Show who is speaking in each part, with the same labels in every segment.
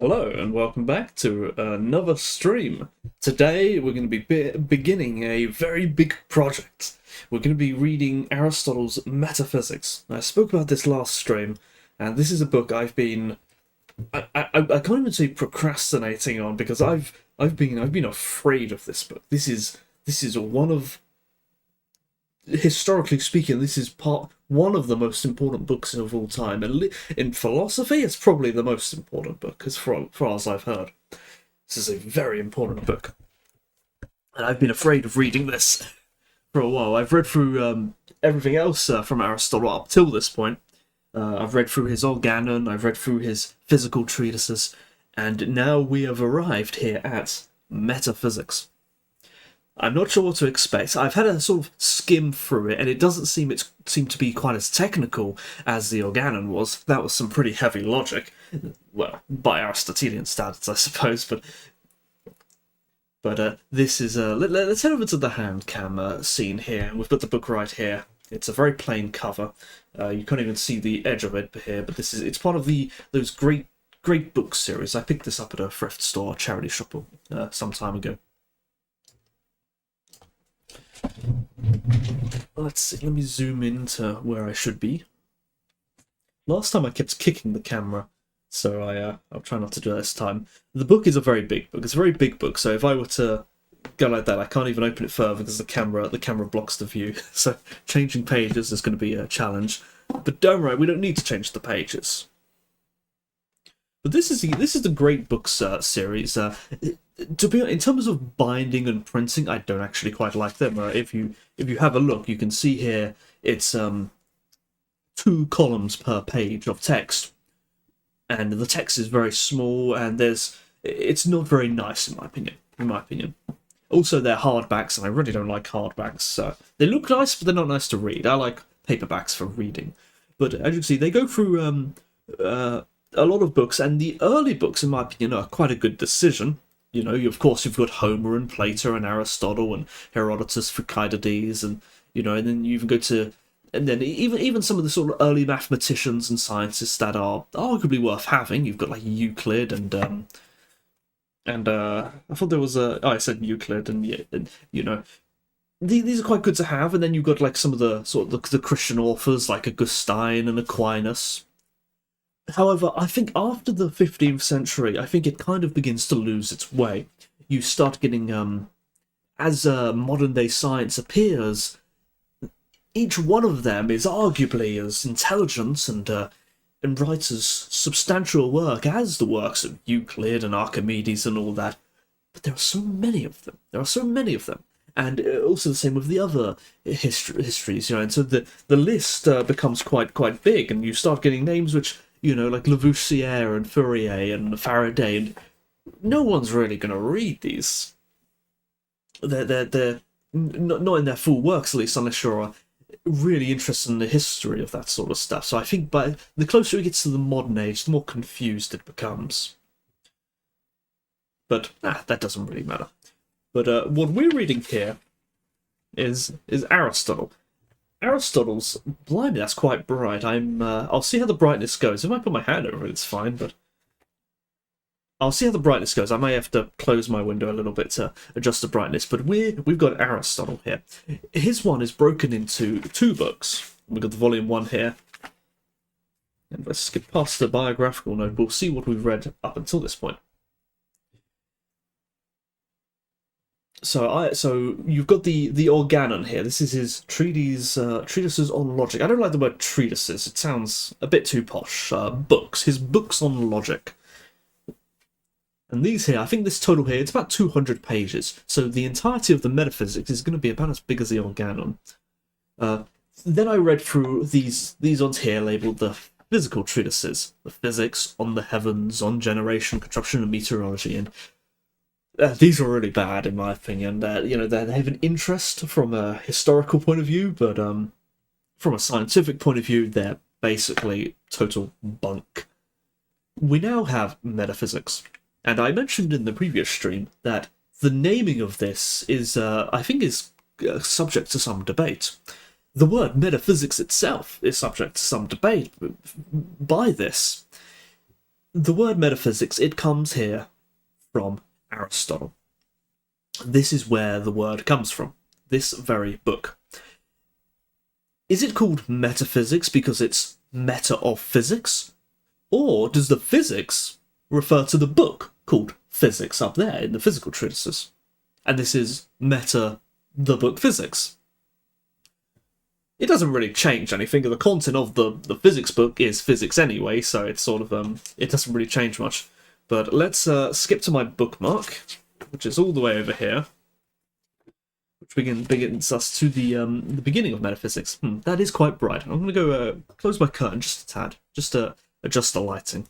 Speaker 1: Hello and welcome back to another stream. Today we're going to be beginning a very big project. We're going to be reading Aristotle's Metaphysics. I spoke about this last stream, and this is a book I've been I can't even say procrastinating on because I've been afraid of this book. This is one of, historically speaking, this is one of the most important books of all time. And in philosophy, it's probably the most important book, as far as I've heard. This is a very important book. And I've been afraid of reading this for a while. I've read through everything else from Aristotle up till this point. I've read through his Organon, I've read through his physical treatises, and now we have arrived here at Metaphysics. I'm not sure what to expect. I've had a sort of skim through it, and it doesn't seem to be quite as technical as the Organon was. That was some pretty heavy logic, well, by Aristotelian standards, I suppose. But this is let's head over to the hand cam scene here. We've got the book right here. It's a very plain cover. You can't even see the edge of it here, but it's part of those great book series. I picked this up at a thrift store, charity shop, some time ago. Let's see, let me zoom into where I should be. Last time I kept kicking the camera, so I'll try not to do that this time. The book is a very big book. It's a very big book, so if I were to go like that, I can't even open it further because the camera blocks the view. So changing pages is going to be a challenge. But don't worry, we don't need to change the pages. But this is the great books series. To be in terms of binding and printing, I don't actually quite like them. If you have a look, you can see here it's 2 columns per page of text, and the text is very small, and it's not very nice in my opinion. Also, they're hardbacks, and I really don't like hardbacks. They look nice, but they're not nice to read. I like paperbacks for reading. But as you can see, they go through a lot of books, and the early books, in my opinion, are quite a good decision. You know, of course, you've got Homer and Plato and Aristotle and Herodotus, Thucydides, and and then you even go to, and then even some of the sort of early mathematicians and scientists that are arguably worth having. You've got like Euclid and I thought there was I said Euclid and these are quite good to have. And then you've got like some of the sort of the Christian authors like Augustine and Aquinas. However, I think after the 15th century, I think it kind of begins to lose its way. You start getting, as modern-day science appears, each one of them is arguably as intelligent and writes as substantial work as the works of Euclid and Archimedes and all that. But there are so many of them. And also the same with the other histories, and so the list becomes quite big, and you start getting names which, like Lavoisier and Fourier and Faraday, and no one's really going to read these. They're not in their full works, at least, unless you're really interested in the history of that sort of stuff. So I think by the closer it gets to the modern age, the more confused it becomes. But that doesn't really matter. But what we're reading here is Aristotle. Aristotle's, blimey, that's quite bright. I'll see how the brightness goes. If I put my hand over it, it's fine, but I'll see how the brightness goes. I may have to close my window a little bit to adjust the brightness, but we've got Aristotle here. His one is broken into 2 books. We've got the volume 1 here. And let's skip past the biographical note. We'll see what we've read up until this point. So you've got the Organon here. This is his treatises on logic. I don't like the word treatises. It sounds a bit too posh. His books on logic. And these here, I think this total here, it's about 200 pages. So the entirety of the Metaphysics is going to be about as big as the Organon. Then I read through these ones here labelled the physical treatises. The physics, on the heavens, on generation, construction and meteorology, and these are really bad, in my opinion. They have an interest from a historical point of view, but from a scientific point of view, they're basically total bunk. We now have Metaphysics, and I mentioned in the previous stream that the naming of this is, I think, is subject to some debate. The word metaphysics itself is subject to some debate by this. the word metaphysics, it comes here from Aristotle. This is where the word comes from, this very book. Is it called metaphysics because it's meta of physics? Or does the physics refer to the book called Physics up there in the physical treatises? And this is meta, the book Physics. It doesn't really change anything. The content of the physics book is physics anyway, so it's sort of, it doesn't really change much. But let's skip to my bookmark, which is all the way over here, which begins us to the beginning of metaphysics. That is quite bright. I'm going to go close my curtain just a tad, just to adjust the lighting.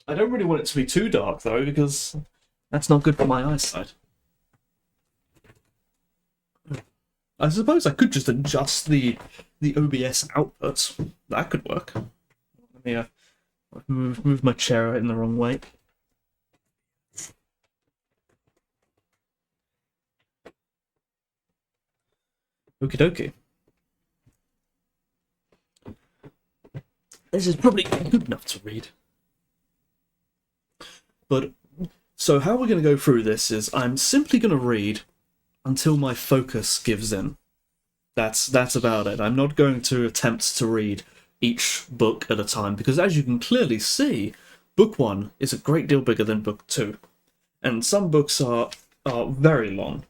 Speaker 1: I don't really want it to be too dark though, because that's not good for my eyesight. I suppose I could just adjust the OBS output. That could work. Let me move my chair in the wrong way. Okie dokie. This is probably good enough to read. But, so how we're going to go through this is I'm simply going to read until my focus gives in. That's about it. I'm not going to attempt to read each book at a time, because as you can clearly see, book 1 is a great deal bigger than book 2. And some books are very long.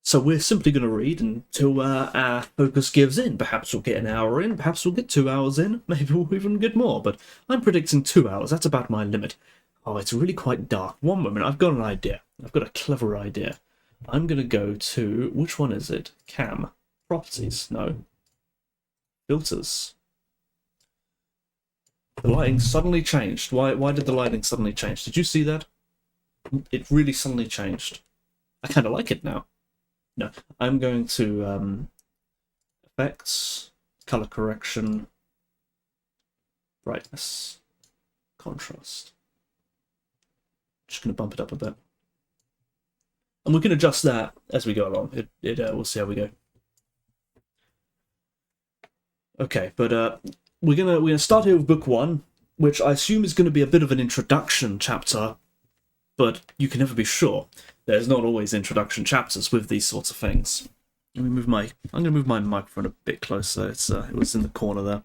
Speaker 1: So we're simply going to read until our focus gives in. Perhaps we'll get an hour in, perhaps we'll get 2 hours in, maybe we'll even get more, but I'm predicting 2 hours. That's about my limit. Oh, it's really quite dark. One moment, I've got an idea. I've got a clever idea. I'm going to go to, which one is it? Cam. Properties. No. Filters. The lighting suddenly changed. Why did the lighting suddenly change? Did you see that? It really suddenly changed. I kind of like it now. No, I'm going to effects, color correction, brightness, contrast. Just going to bump it up a bit. And we can adjust that as we go along. We'll see how we go. Okay, but we're gonna start here with book 1, which I assume is going to be a bit of an introduction chapter, but you can never be sure. There's not always introduction chapters with these sorts of things. Let me move I'm going to move my microphone a bit closer. It was in the corner there.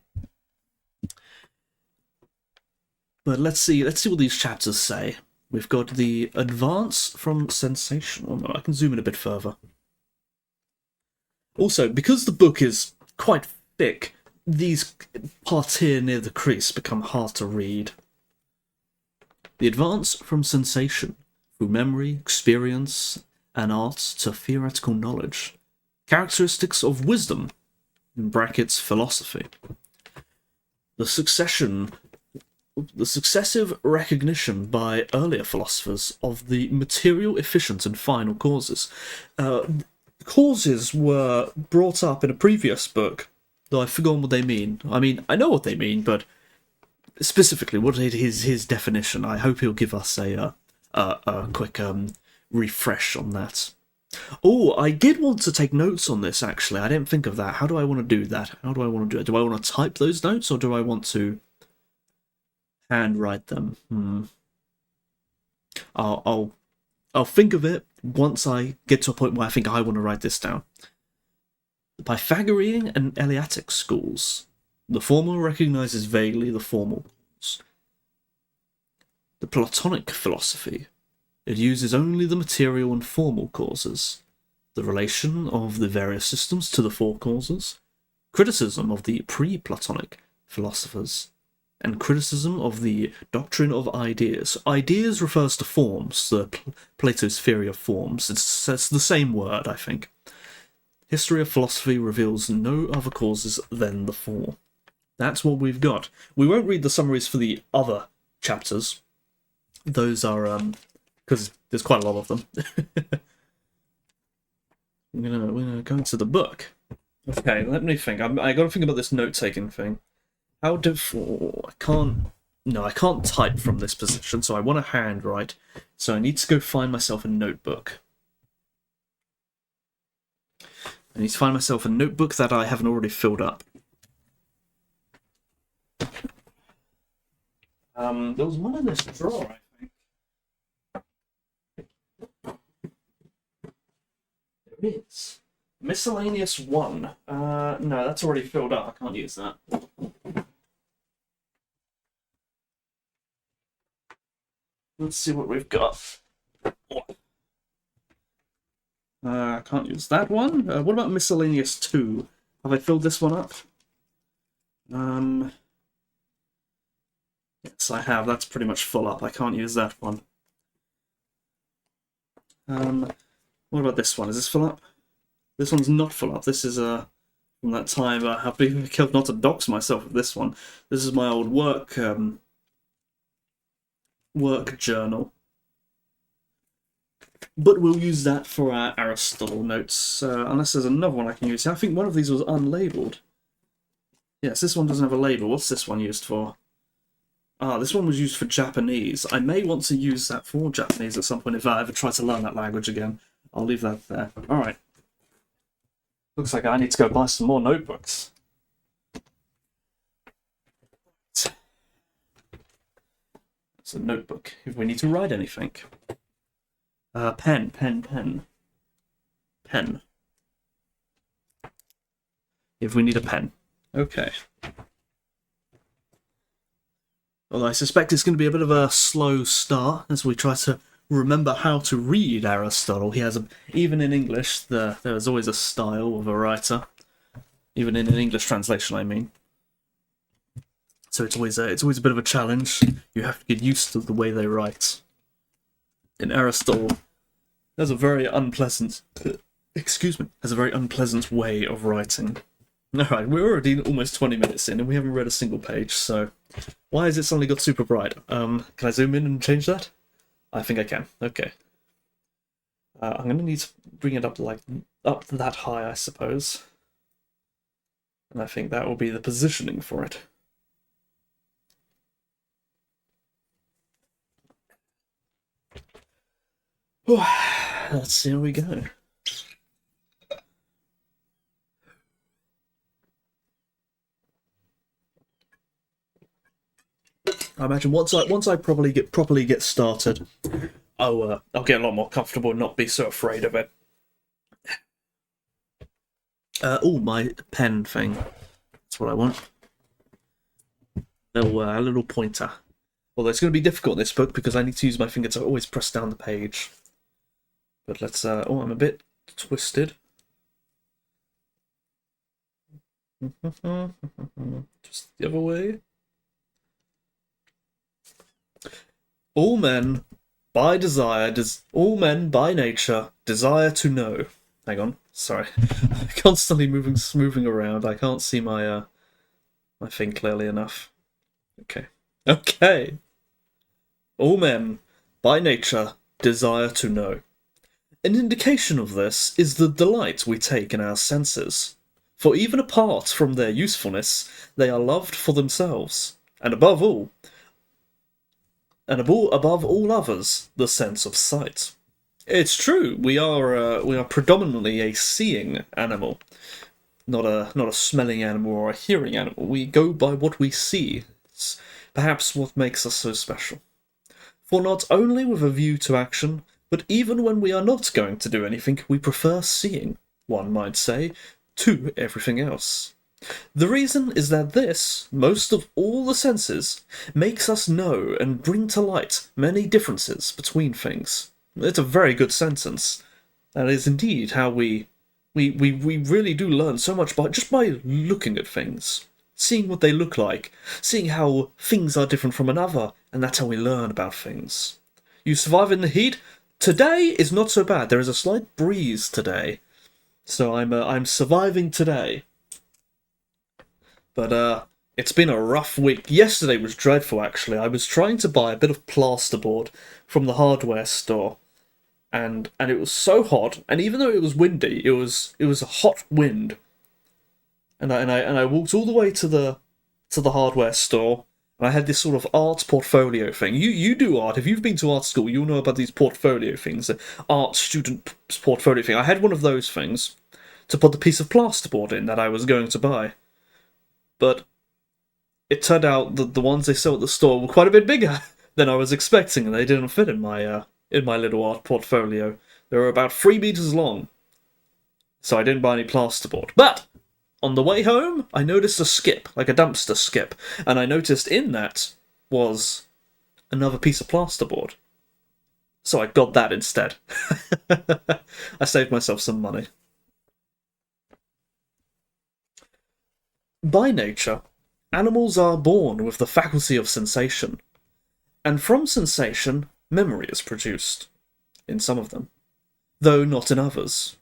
Speaker 1: But let's see what these chapters say. We've got the advance from sensation. Oh no, I can zoom in a bit further. Also, because the book is quite thick, these parts here near the crease become hard to read. The advance from sensation through memory, experience, and art to theoretical knowledge. Characteristics of wisdom, in brackets, philosophy. The successive recognition by earlier philosophers of the material, efficient, and final causes. Causes were brought up in a previous book, though I've forgotten what they mean. I mean, I know what they mean, but specifically, what is his definition? I hope he'll give us a quick refresh on that. Oh, I did want to take notes on this, actually. I didn't think of that. How do I want to do that? How do I want to do it? Do I want to type those notes, or do I want to handwrite them? I'll think of it once I get to a point where I think I want to write this down. The Pythagorean and Eleatic schools. The former recognizes vaguely the formal cause. The Platonic philosophy. It uses only the material and formal causes. The relation of the various systems to the four causes. Criticism of the pre-Platonic philosophers. And criticism of the doctrine of ideas. Ideas refers to forms, Plato's theory of forms. It's the same word, I think. History of philosophy reveals no other causes than the four. That's what we've got. We won't read the summaries for the other chapters. Those are, because there's quite a lot of them. We're gonna go into the book. Okay, let me think. I got to think about this note-taking thing. I can't No, I can't type from this position, so I want to handwrite. So I need to go find myself a notebook. I need to find myself a notebook that I haven't already filled up. There was one in this drawer, I think. There is. Miscellaneous 1. No, that's already filled up. I can't use that. Let's see what we've got. I can't use that one. What about Miscellaneous 2? Have I filled this one up? Yes, I have. That's pretty much full up. I can't use that one. What about this one? Is this full up? This one's not full up. This is from that time I have been careful not to dox myself with this one. This is my old work journal. But we'll use that for our Aristotle notes, unless there's another one I can use. I think one of these was unlabeled. Yes, this one doesn't have a label. What's this one used for? Ah, this one was used for Japanese. I may want to use that for Japanese at some point if I ever try to learn that language again. I'll leave that there. Alright. Looks like I need to go buy some more notebooks. It's a notebook if we need to write anything. Pen. If we need a pen. Okay. Although I suspect it's going to be a bit of a slow start as we try to remember how to read Aristotle. He has even in English, there is always a style of a writer. Even in an English translation, I mean. So it's always a bit of a challenge. You have to get used to the way they write. In Aristotle, there's a very unpleasant, has a very unpleasant way of writing. Alright, we're already almost 20 minutes in and we haven't read a single page, so why has it suddenly got super bright? Can I zoom in and change that? I think I can. Okay. I'm going to need to bring it up up that high, I suppose. And I think that will be the positioning for it. Let's see how we go. I imagine once I properly get started, I'll get a lot more comfortable and not be so afraid of it. Oh, my pen thing. That's what I want. A little pointer. Although it's going to be difficult in this book because I need to use my finger to always press down the page. But let's. Oh, I'm a bit twisted. Just the other way. All men by nature desire to know. Hang on, sorry. I'm constantly moving around. I can't see my my thing clearly enough. Okay. All men by nature desire to know. An indication of this is the delight we take in our senses. For even apart from their usefulness, they are loved for themselves, and above all others, the sense of sight. It's true, we are predominantly a seeing animal, not a smelling animal or a hearing animal. We go by what we see. It's perhaps what makes us so special. For not only with a view to action, but even when we are not going to do anything, we prefer seeing, one might say, to everything else. The reason is that this, most of all the senses, makes us know and bring to light many differences between things. It's a very good sentence. That is indeed how we really do learn so much just by looking at things, seeing what they look like, seeing how things are different from another, and that's how we learn about things. You survive in the heat? Today is not so bad. There is a slight breeze today, so I'm surviving today. But it's been a rough week. Yesterday was dreadful, actually. I was trying to buy a bit of plasterboard from the hardware store, and it was so hot. And even though it was windy, it was a hot wind. And I walked all the way to the hardware store, And I had this sort of art portfolio thing. You do art. If you've been to art school, you'll know about these portfolio things, the art student portfolio thing. I had one of those things to put the piece of plasterboard in that I was going to buy. But it turned out that the ones they sell at the store were quite a bit bigger than I was expecting, and they didn't fit in my little art portfolio. They were about 3 meters long, so I didn't buy any plasterboard. But on the way home, I noticed a skip, like a dumpster skip, and I noticed in that was another piece of plasterboard. So I got that instead. I saved myself some money. By nature, animals are born with the faculty of sensation, and from sensation, memory is produced, in some of them, though not in others.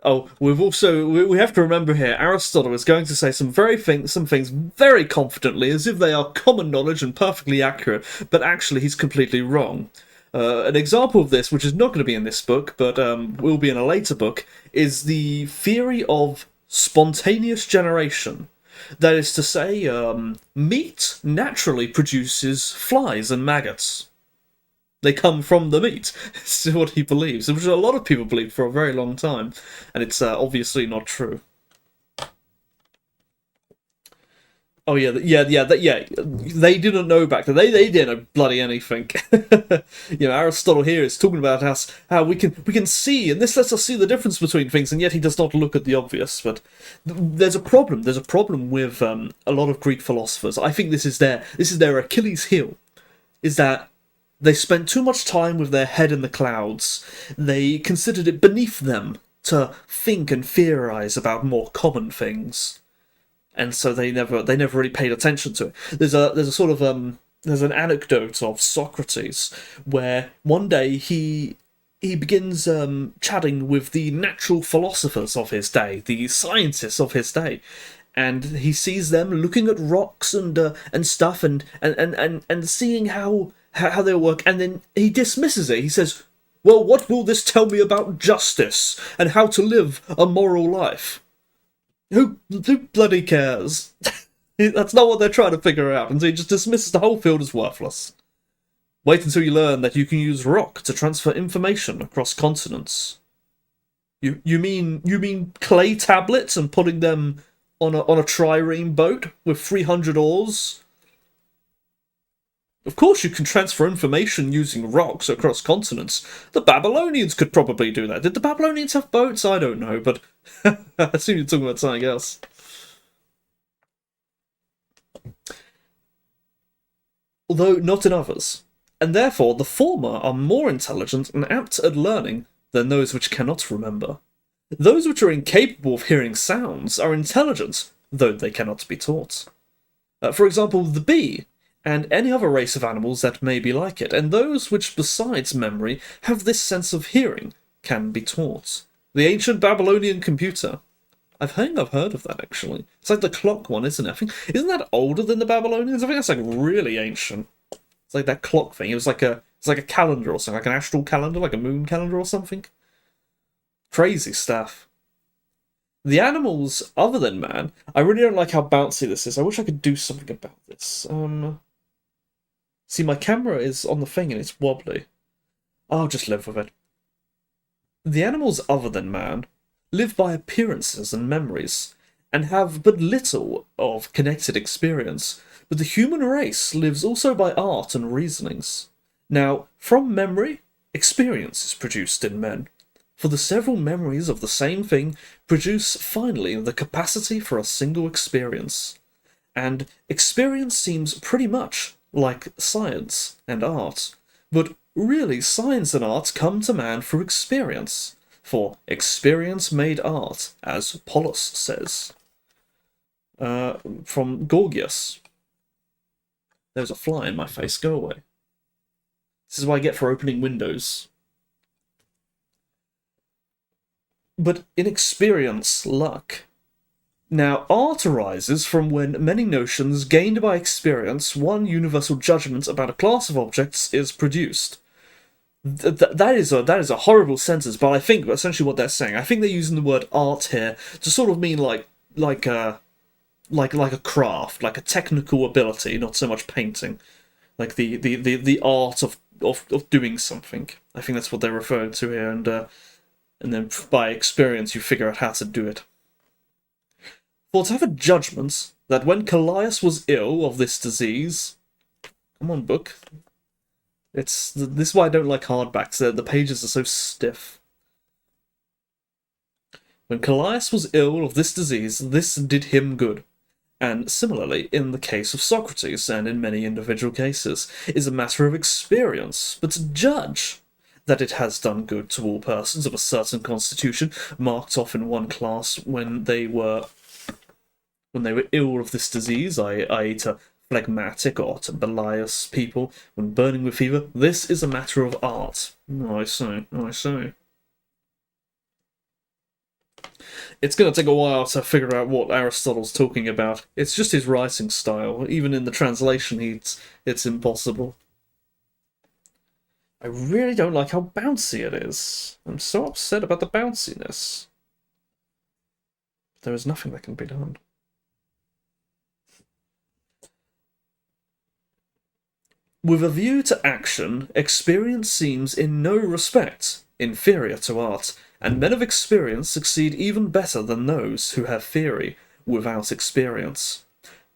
Speaker 1: Oh, we have to remember here, Aristotle is going to say some things very confidently, as if they are common knowledge and perfectly accurate, but actually he's completely wrong. An example of this, which is not going to be in this book, but will be in a later book, is the theory of spontaneous generation. That is to say, meat naturally produces flies and maggots. They come from the meat. This is what he believes, which a lot of people believe for a very long time, and it's obviously not true. Oh yeah. They didn't know back then. They didn't know bloody anything. Aristotle here is talking about how we can see, and this lets us see the difference between things, and yet he does not look at the obvious. But there's a problem. There's a problem with a lot of Greek philosophers. I think this is their Achilles heel, is that they spent too much time with their head in the clouds. They considered it beneath them to think and theorize about more common things, and so they never really paid attention to it. There's a sort of there's an anecdote of Socrates where one day he begins chatting with the natural philosophers of his day, the scientists of his day, and he sees them looking at rocks and stuff and seeing how they work, and then he dismisses it. He says, well, what will this tell me about justice and how to live a moral life? Who bloody cares? That's not what they're trying to figure out, and so he just dismisses the whole field as worthless. Wait until you learn that you can use rock to transfer information across continents. You mean clay tablets and putting them on a trireme boat with 300 oars? Of course you can transfer information using rocks across continents. The Babylonians could probably do that. Did the Babylonians have boats? I don't know, but I assume you're talking about something else. Although not in others. And therefore the former are more intelligent and apt at learning than those which cannot remember. Those which are incapable of hearing sounds are intelligent, though they cannot be taught. For example, the bee, and any other race of animals that may be like it, and those which, besides memory, have this sense of hearing, can be taught. The ancient Babylonian computer. I've heard of that, actually. It's like the clock one, isn't it? Isn't that older than the Babylonians? I think that's like really ancient. It's like that clock thing. It's like a calendar or something, like an astral calendar, like a moon calendar or something. Crazy stuff. The animals other than man, I really don't like how bouncy this is. I wish I could do something about this. See, my camera is on the thing and it's wobbly. I'll just live with it. The animals other than man live by appearances and memories, and have but little of connected experience, but the human race lives also by art and reasonings. Now, from memory, experience is produced in men, for the several memories of the same thing produce finally the capacity for a single experience, and experience seems pretty much like science and art, but really science and art come to man through experience, for experience made art, as Polus says. From Gorgias. There's a fly in my face, go away. This is what I get for opening windows. But in experience, luck. Now, art arises from when many notions gained by experience, one universal judgment about a class of objects, is produced. That is a horrible sentence, but I think essentially what they're saying. I think they're using the word art here to sort of mean like like a craft, like a technical ability, not so much painting, like the art of doing something. I think that's what they're referring to here, and then by experience you figure out how to do it. For to have a judgment that when Callias was ill of this disease, come on, book. This is why I don't like hardbacks. The pages are so stiff. When Callias was ill of this disease, this did him good. And similarly, in the case of Socrates, and in many individual cases, is a matter of experience. But to judge that it has done good to all persons of a certain constitution, marked off in one class when they were ill of this disease, i.e. to phlegmatic or to bilious people, when burning with fever, this is a matter of art. I see. It's going to take a while to figure out what Aristotle's talking about. It's just his writing style. Even in the translation, it's impossible. I really don't like how bouncy it is. I'm so upset about the bounciness. There is nothing that can be done. With a view to action, experience seems in no respect inferior to art, and men of experience succeed even better than those who have theory without experience.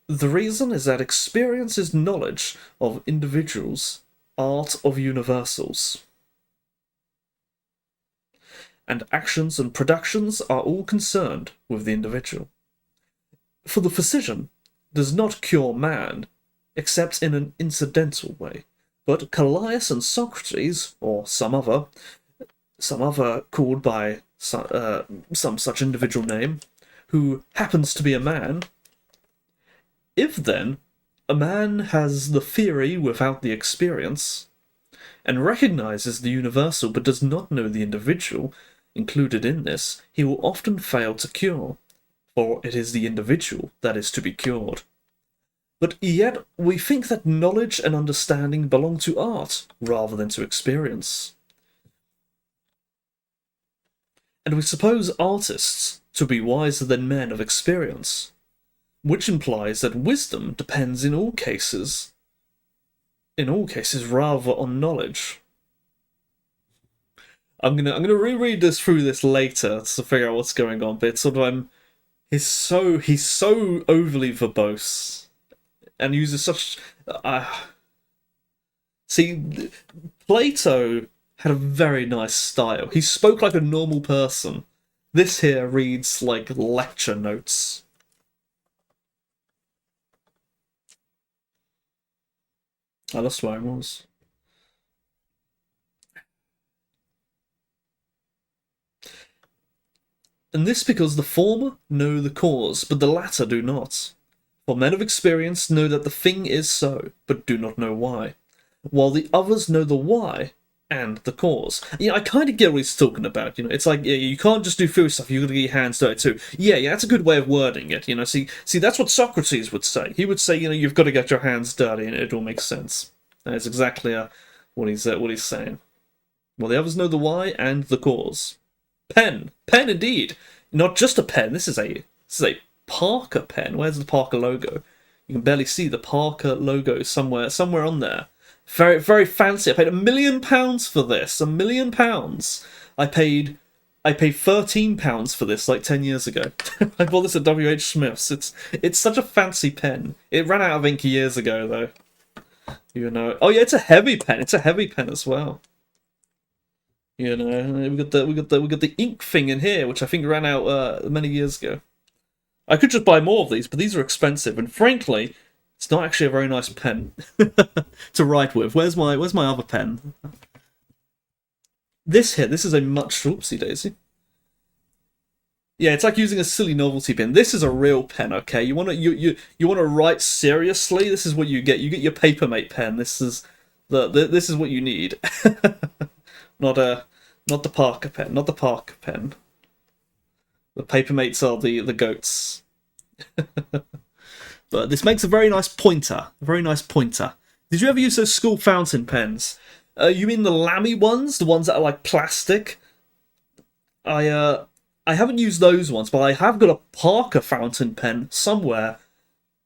Speaker 1: The reason is that experience is knowledge of individuals, art of universals. And actions and productions are all concerned with the individual. For the physician does not cure man, except in an incidental way, but Callias and Socrates, or some other called by some such individual name, who happens to be a man. If, then, a man has the theory without the experience, and recognizes the universal but does not know the individual included in this, he will often fail to cure, for it is the individual that is to be cured. But yet we think that knowledge and understanding belong to art rather than to experience. And we suppose artists to be wiser than men of experience, which implies that wisdom depends in all cases rather on knowledge. I'm gonna reread through this later to figure out what's going on, but it's sort of he's so overly verbose and uses such see, Plato had a very nice style. He spoke like a normal person. This here reads like lecture notes. I lost where I was. And this because the former know the cause, but the latter do not. For men of experience know that the thing is so, but do not know why, while the others know the why and the cause. I kind of get what he's talking about. It's like, you can't just do theory stuff. You've got to get your hands dirty too. Yeah, that's a good way of wording it. See, that's what Socrates would say. He would say, you've got to get your hands dirty, and it all makes sense. That's exactly what he's saying. Well, the others know the why and the cause. Pen indeed. Not just a pen. This is a Parker pen. Where's the Parker logo? You can barely see the Parker logo somewhere on there. Very, very fancy. I paid £1 million for this. £1 million. I paid £13 for this like 10 years ago. I bought this at WH Smith's. It's such a fancy pen. It ran out of ink years ago though. Oh yeah, it's a heavy pen. It's a heavy pen as well. We got the ink thing in here, which I think ran out many years ago. I could just buy more of these, but these are expensive, and frankly, it's not actually a very nice pen to write with. Where's my other pen? This is a much oopsie daisy. Yeah, it's like using a silly novelty pen. This is a real pen, okay? You want to write seriously? This is what you get. You get your Papermate pen. This is what you need. Not the Parker pen. Not the Parker pen. The Papermates are the goats. But this makes a very nice pointer. A very nice pointer. Did you ever use those school fountain pens? You mean the Lamy ones? The ones that are like plastic? I I haven't used those ones, but I have got a Parker fountain pen somewhere.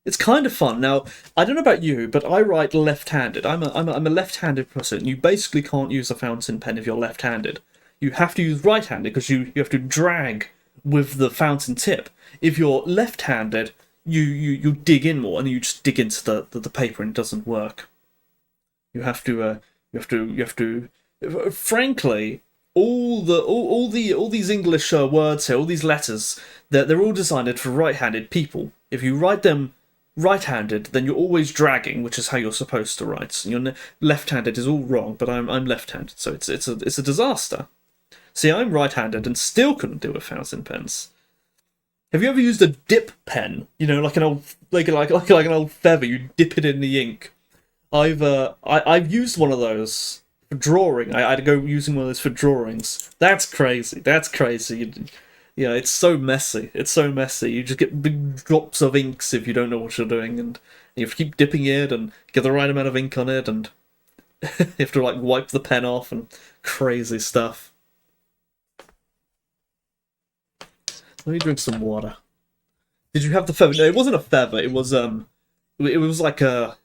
Speaker 1: It's kind of fun. Now, I don't know about you, but I write left-handed. I'm a left-handed person. You basically can't use a fountain pen if you're left-handed. You have to use right-handed because you have to drag with the fountain tip. If you're left-handed, you dig in more and you just dig into the paper and it doesn't work. You have to frankly, all these English words here, all these letters, they're all designed for right-handed people. If you write them right-handed, then you're always dragging, which is how you're supposed to write. You're left-handed is all wrong, but I'm left-handed, so it's a disaster. See, I'm right-handed and still couldn't do a fountain pens. Have you ever used a dip pen? You know, like an old like an old feather. You dip it in the ink. I've used one of those for drawing. I'd go using one of those for drawings. That's crazy. That's crazy. Yeah, it's so messy. It's so messy. You just get big drops of inks if you don't know what you're doing, and you have to keep dipping it and get the right amount of ink on it, and you have to like wipe the pen off and crazy stuff. Let me drink some water. Did you have the feather? No, it wasn't a feather. It was like a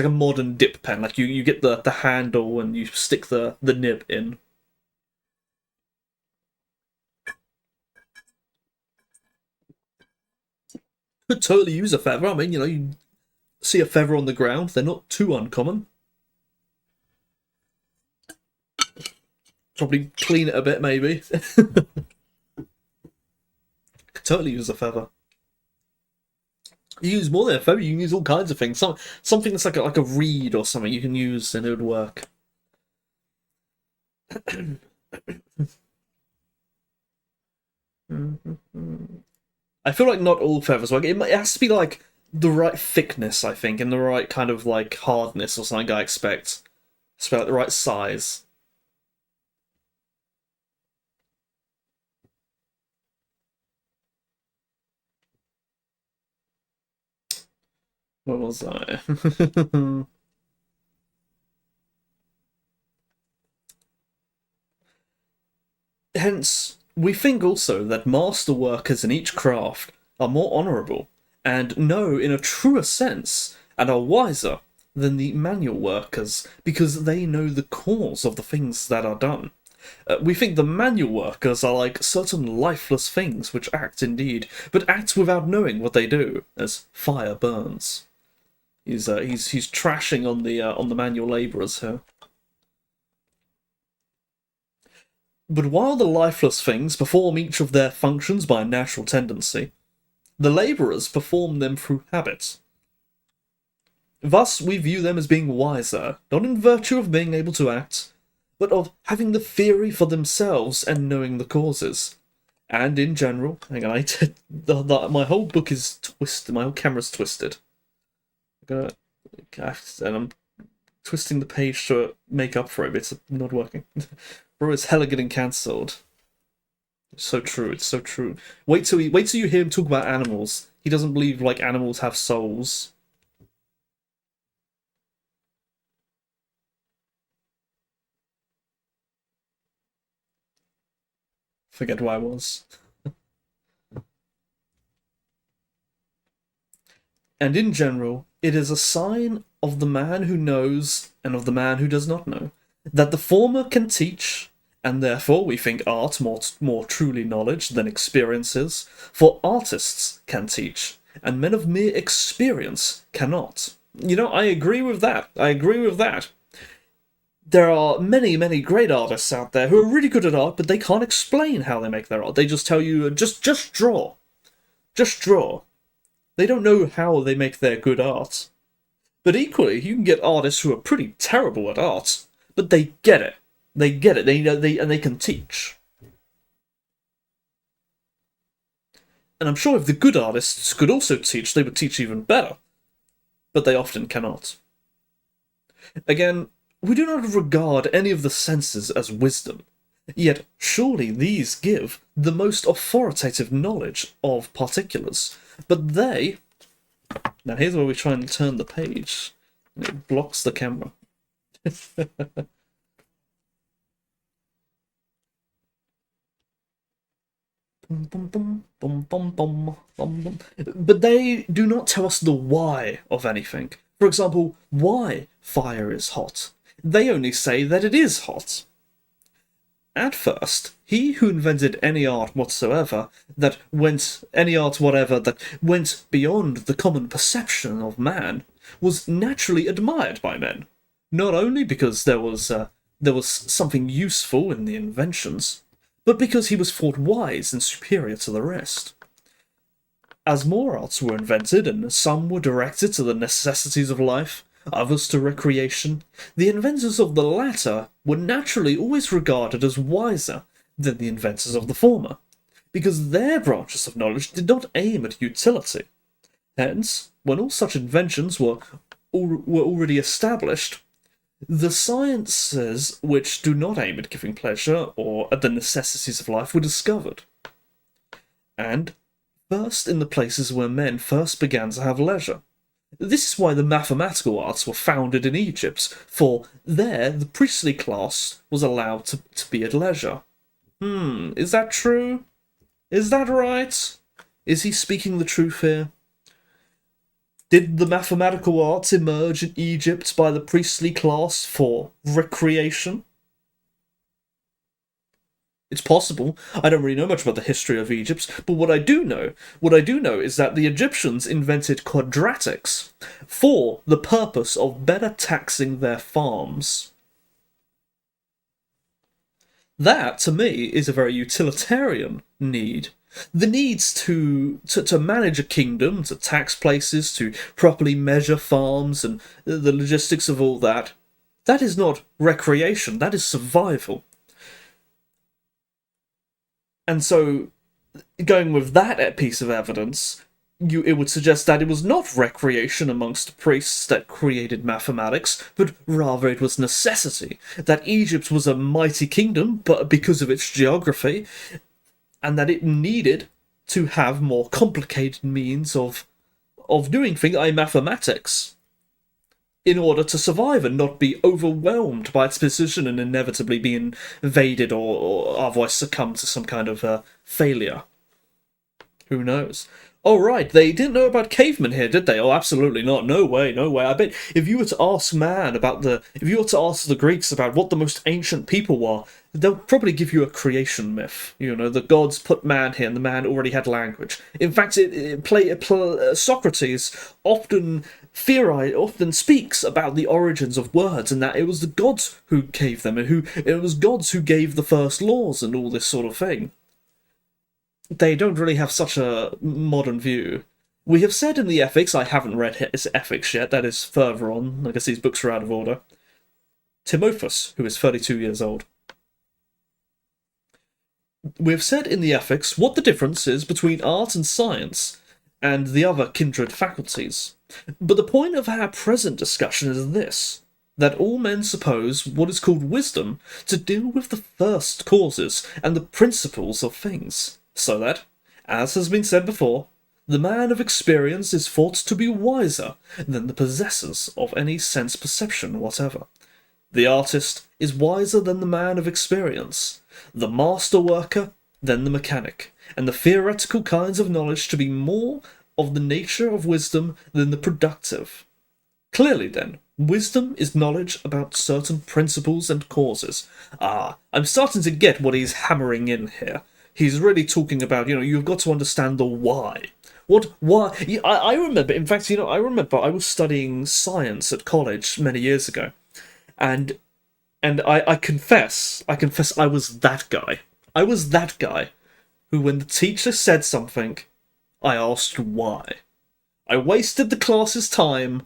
Speaker 1: modern dip pen. Like you get the handle and you stick the nib in. Could totally use a feather. I mean, you know, you see a feather on the ground, they're not too uncommon. Probably clean it a bit, maybe. Could totally use a feather. You use more than a feather, you can use all kinds of things. Something that's like a reed or something you can use and it would work. I feel like not all feathers work. It has to be like the right thickness, I think, and the right kind of like hardness or something I expect. It's about the right size. Where was I? Hence, we think also that master workers in each craft are more honourable, and know in a truer sense, and are wiser than the manual workers, because they know the cause of the things that are done. We think the manual workers are like certain lifeless things which act indeed, but act without knowing what they do, as fire burns. He's trashing on the manual labourers here. But while the lifeless things perform each of their functions by a natural tendency, the labourers perform them through habit. Thus we view them as being wiser, not in virtue of being able to act, but of having the theory for themselves and knowing the causes. And in general, hang on, my whole book is twisted, my whole camera's twisted. And I'm twisting the page to make up for it, but it's not working. Bro, it's hella getting cancelled. It's so true, it's so true. Wait till you hear him talk about animals. He doesn't believe like animals have souls. Forget where I was. And in general, it is a sign of the man who knows and of the man who does not know, that the former can teach, and therefore we think art more truly knowledge than experience is, for artists can teach, and men of mere experience cannot. You know, I agree with that. I agree with that. There are many, many great artists out there who are really good at art, but they can't explain how they make their art. They just tell you, just draw. Just draw. They don't know how they make their good art. But equally, you can get artists who are pretty terrible at art, but they get it. They get it. And they can teach. And I'm sure if the good artists could also teach, they would teach even better. But they often cannot. Again, we do not regard any of the senses as wisdom, yet surely these give the most authoritative knowledge of particulars. But they... Now here's where we try and turn the page. And it blocks the camera. But they do not tell us the why of anything. For example, why fire is hot. They only say that it is hot. At first, he who invented any art whatsoever that went beyond the common perception of man was naturally admired by men, not only because there was something useful in the inventions, but because he was thought wise and superior to the rest. As more arts were invented, and some were directed to the necessities of life, others to recreation, the inventors of the latter were naturally always regarded as wiser than the inventors of the former, because their branches of knowledge did not aim at utility. Hence, when all such inventions were already established, the sciences which do not aim at giving pleasure or at the necessities of life were discovered. And first in the places where men first began to have leisure. This is why the mathematical arts were founded in Egypt, for there the priestly class was allowed to be at leisure. Is that true? Is that right? Is he speaking the truth here? Did the mathematical arts emerge in Egypt by the priestly class for recreation? It's possible. I don't really know much about the history of Egypt, but what I do know is that the Egyptians invented quadratics for the purpose of better taxing their farms. That, to me, is a very utilitarian need. The needs to manage a kingdom, to tax places, to properly measure farms, and the logistics of all that, that is not recreation, that is survival. And so, going with that piece of evidence, it would suggest that it was not recreation amongst the priests that created mathematics, but rather it was necessity. That Egypt was a mighty kingdom, but because of its geography, and that it needed to have more complicated means of doing things like mathematics in order to survive and not be overwhelmed by its position and inevitably be invaded or otherwise succumb to some kind of failure. Who knows? Oh, right, they didn't know about cavemen here, did they? Oh, absolutely not. No way, no way. I bet if you were to ask the Greeks about what the most ancient people were, they'll probably give you a creation myth. You know, the gods put man here and the man already had language. In fact, Socrates often speaks about the origins of words and that it was the gods who gave them and it was gods who gave the first laws and all this sort of thing. They don't really have such a modern view. We have said in the Ethics, I haven't read his Ethics yet, that is further on, I guess these books are out of order. Timotheus, who is 32 years old. We have said in the Ethics what the difference is between art and science, and the other kindred faculties. But the point of our present discussion is this, that all men suppose what is called wisdom to deal with the first causes and the principles of things. So that, as has been said before, the man of experience is thought to be wiser than the possessors of any sense perception whatever. The artist is wiser than the man of experience, the master worker than the mechanic, and the theoretical kinds of knowledge to be more of the nature of wisdom than the productive. Clearly, then, wisdom is knowledge about certain principles and causes. I'm starting to get what he's hammering in here. He's really talking about, you've got to understand the why. Why? I remember, in fact, I was studying science at college many years ago. And I confess I was that guy. I was that guy who, when the teacher said something, I asked why. I wasted the class's time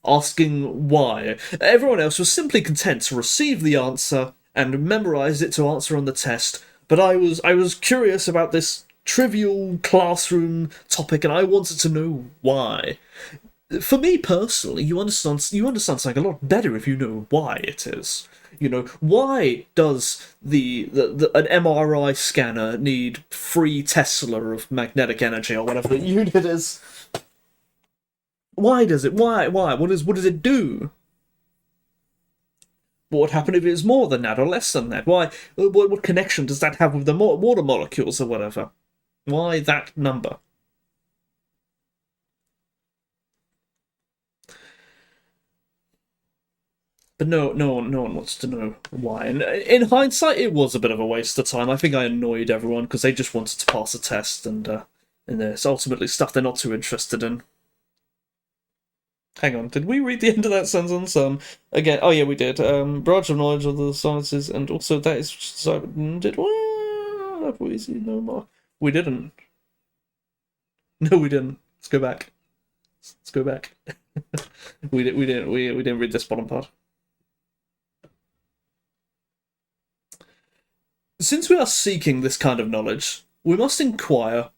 Speaker 1: asking why. Everyone else was simply content to receive the answer and memorize it to answer on the test. But I was curious about this trivial classroom topic, and I wanted to know why. For me personally, you understand something a lot better if you know why it is. Why does an MRI scanner need 3 Tesla of magnetic energy or whatever the unit is? Why does it? Why? What does it do? What would happen if it was more than that or less than that? Why? What connection does that have with the water molecules or whatever? Why that number? But no one wants to know why. And in hindsight, it was a bit of a waste of time. I think I annoyed everyone because they just wanted to pass a test, and there's ultimately stuff they're not too interested in. Hang on, did we read the end of that sentence? Again, oh yeah, we did. Branch of knowledge of the sciences, and also that is so did we see no more? We didn't. No, we didn't. Let's go back. Let's go back. We didn't read this bottom part. Since we are seeking this kind of knowledge, we must inquire.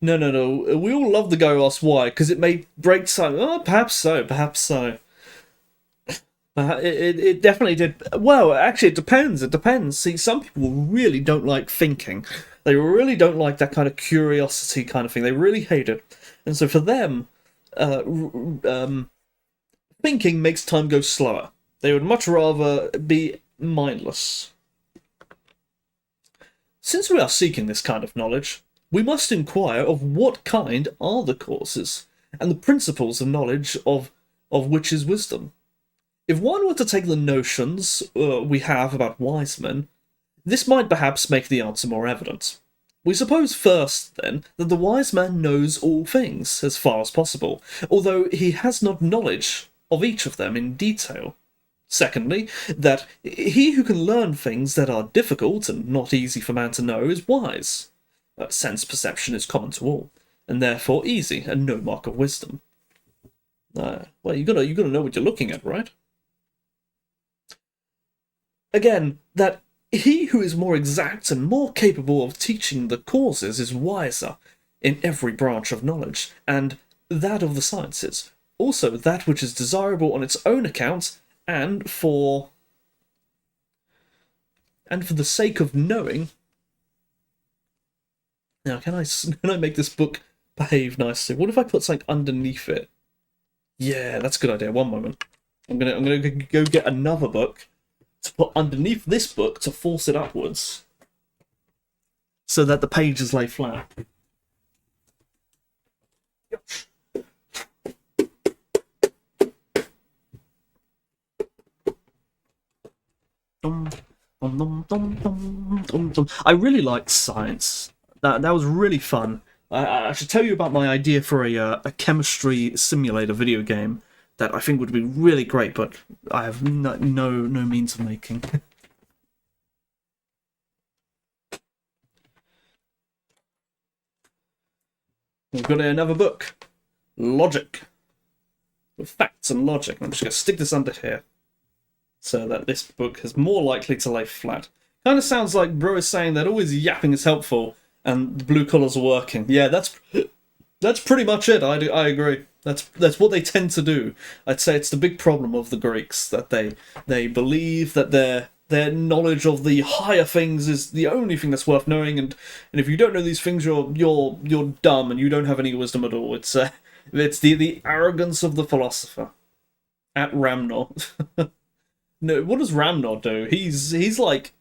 Speaker 1: No. We all love the guy who asks why, because it may break some. Oh, perhaps so, perhaps so. It definitely did. Well, actually, it depends. It depends. See, some people really don't like thinking. They really don't like that kind of curiosity kind of thing. They really hate it. And so for them, uh, thinking makes time go slower. They would much rather be mindless. Since we are seeking this kind of knowledge, we must inquire of what kind are the causes, and the principles of knowledge of which is wisdom. If one were to take the notions we have about wise men, this might perhaps make the answer more evident. We suppose first, then, that the wise man knows all things, as far as possible, although he has not knowledge of each of them in detail. Secondly, that he who can learn things that are difficult and not easy for man to know is wise. Sense perception is common to all, and therefore easy, and no mark of wisdom. Well, you gotta know what you're looking at, right? Again, that he who is more exact and more capable of teaching the causes is wiser in every branch of knowledge, and that of the sciences. Also, that which is desirable on its own account, and for the sake of knowing. Now, can I make this book behave nicely? What if I put something underneath it? Yeah, that's a good idea. One moment. I'm gonna go get another book to put underneath this book to force it upwards, so that the pages lay flat. I really liked science. That was really fun. I should tell you about my idea for a chemistry simulator video game that I think would be really great, but I have no means of making. We've got another book, Logic, with facts and logic. I'm just going to stick this under here, so that this book is more likely to lay flat. Kind of sounds like bro is saying that always yapping is helpful, and the blue colours are working. Yeah, that's pretty much it. I agree. That's what they tend to do. I'd say it's the big problem of the Greeks, that they believe that their knowledge of the higher things is the only thing that's worth knowing, and if you don't know these things, you're dumb and you don't have any wisdom at all. It's the arrogance of the philosopher. At Ramnor. No, what does Ramnor do? He's like,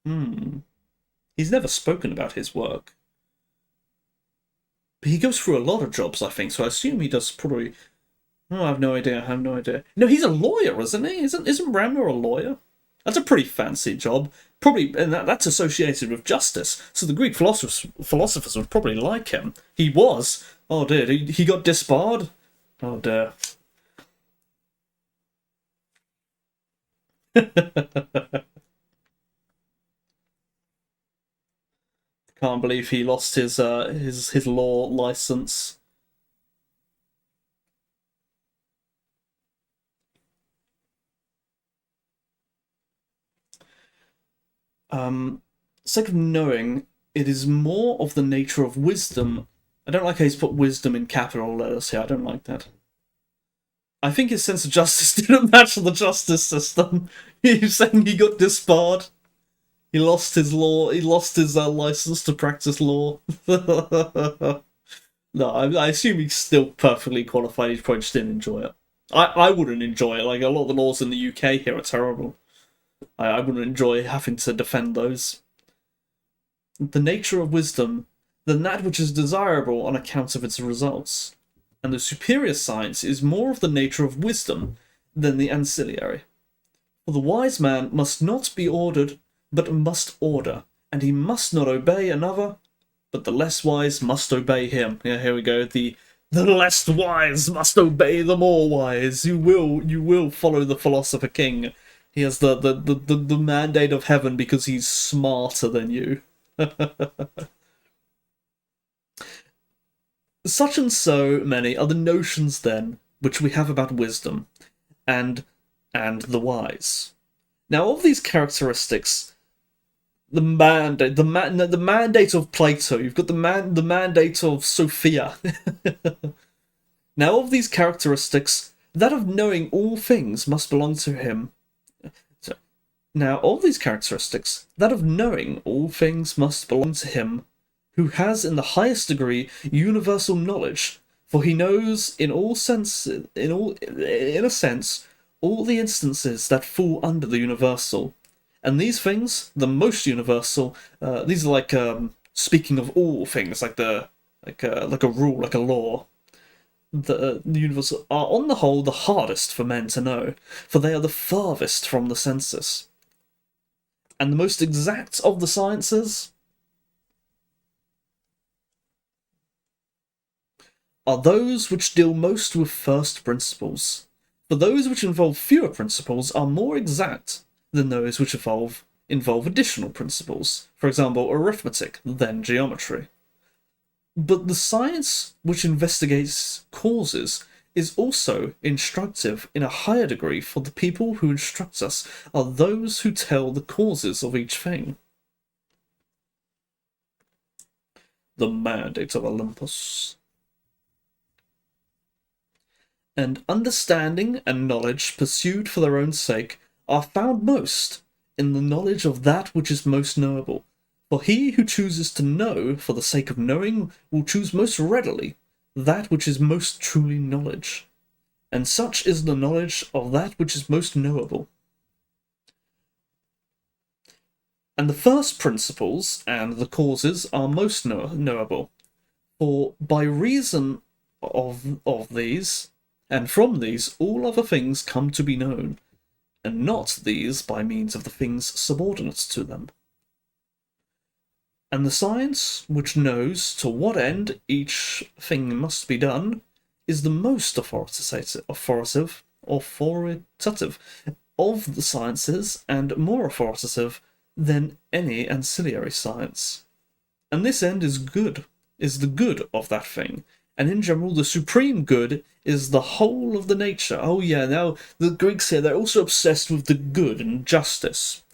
Speaker 1: he's never spoken about his work. But he goes through a lot of jobs, I think, so I assume he does probably. Oh, I have no idea. I have no idea. No, he's a lawyer, isn't he? Isn't Ramnor a lawyer? That's a pretty fancy job. Probably, and that's associated with justice. So the Greek philosophers would probably like him. He was. Oh dear, he got disbarred. Oh dear. Can't believe he lost his law license. Sake of knowing, it is more of the nature of wisdom. I don't like how he's put wisdom in capital letters here. I don't like that. I think his sense of justice didn't match the justice system. He's saying he got disbarred. He lost his law. He lost his license to practice law. No, I assume he's still perfectly qualified. He probably just didn't enjoy it. I wouldn't enjoy it. Like, a lot of the laws in the UK here are terrible. I wouldn't enjoy having to defend those. the nature of wisdom than that which is desirable on account of its results, and the superior science is more of the nature of wisdom than the ancillary. For the wise man must not be ordered, but must order, and he must not obey another, but the less wise must obey him. Yeah, here we go. The less wise must obey the more wise. You will follow the philosopher king. He has the mandate of heaven because he's smarter than you. Such and so many are the notions, then, which we have about wisdom and the wise. Now, of these characteristics, the mandate of Plato, you've got the mandate of Sophia. Now, of these characteristics, that of knowing all things must belong to him. Now, of these characteristics, that of knowing all things must belong to him who has in the highest degree universal knowledge, for he knows in a sense, all the instances that fall under the universal. And these things, the most universal, these are like speaking of all things, like a rule, like a law. The universal are on the whole the hardest for men to know, for they are the farthest from the senses. And the most exact of the sciences are those which deal most with first principles, for those which involve fewer principles are more exact than those which involve additional principles, for example, arithmetic, then geometry. But the science which investigates causes is also instructive in a higher degree, for the people who instruct us are those who tell the causes of each thing. The mandate of Olympus. And understanding and knowledge pursued for their own sake are found most in the knowledge of that which is most knowable. For he who chooses to know for the sake of knowing will choose most readily that which is most truly knowledge, and such is the knowledge of that which is most knowable. And the first principles and the causes are most knowable, for by reason of these, and from these, all other things come to be known, and not these by means of the things subordinate to them. And the science which knows to what end each thing must be done is the most authoritative of the sciences, and more authoritative than any ancillary science. And this end is the good of that thing, and in general the supreme good is the whole of the nature. Oh yeah, now the Greeks here, they're also obsessed with the good and justice.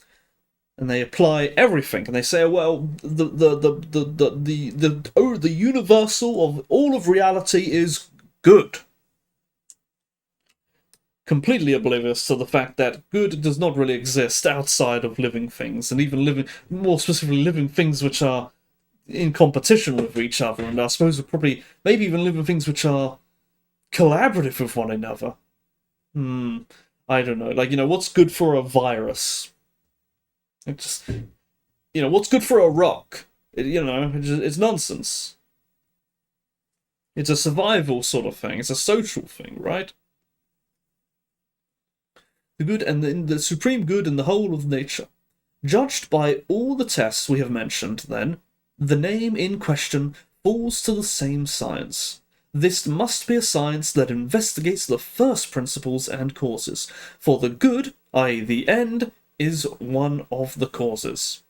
Speaker 1: And they apply everything, and they say, well, the universal of all of reality is good. Completely oblivious to the fact that good does not really exist outside of living things, and even more specifically, living things which are in competition with each other, and I suppose maybe even living things which are collaborative with one another. I don't know. Like, what's good for a virus? What's good for a rock? It's nonsense. It's a survival sort of thing. It's a social thing, right? The good and the supreme good in the whole of nature. Judged by all the tests we have mentioned, then, the name in question falls to the same science. This must be a science that investigates the first principles and causes, for the good, i.e. the end, is one of the causes.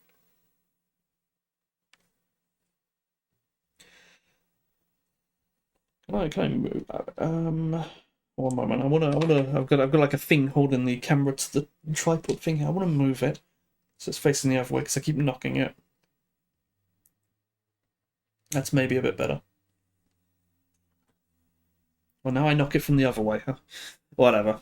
Speaker 1: Can I move? One moment. I've got like a thing holding the camera to the tripod thing here. I want to move it so it's facing the other way because I keep knocking it. That's maybe a bit better. Well, now I knock it from the other way, huh? Whatever.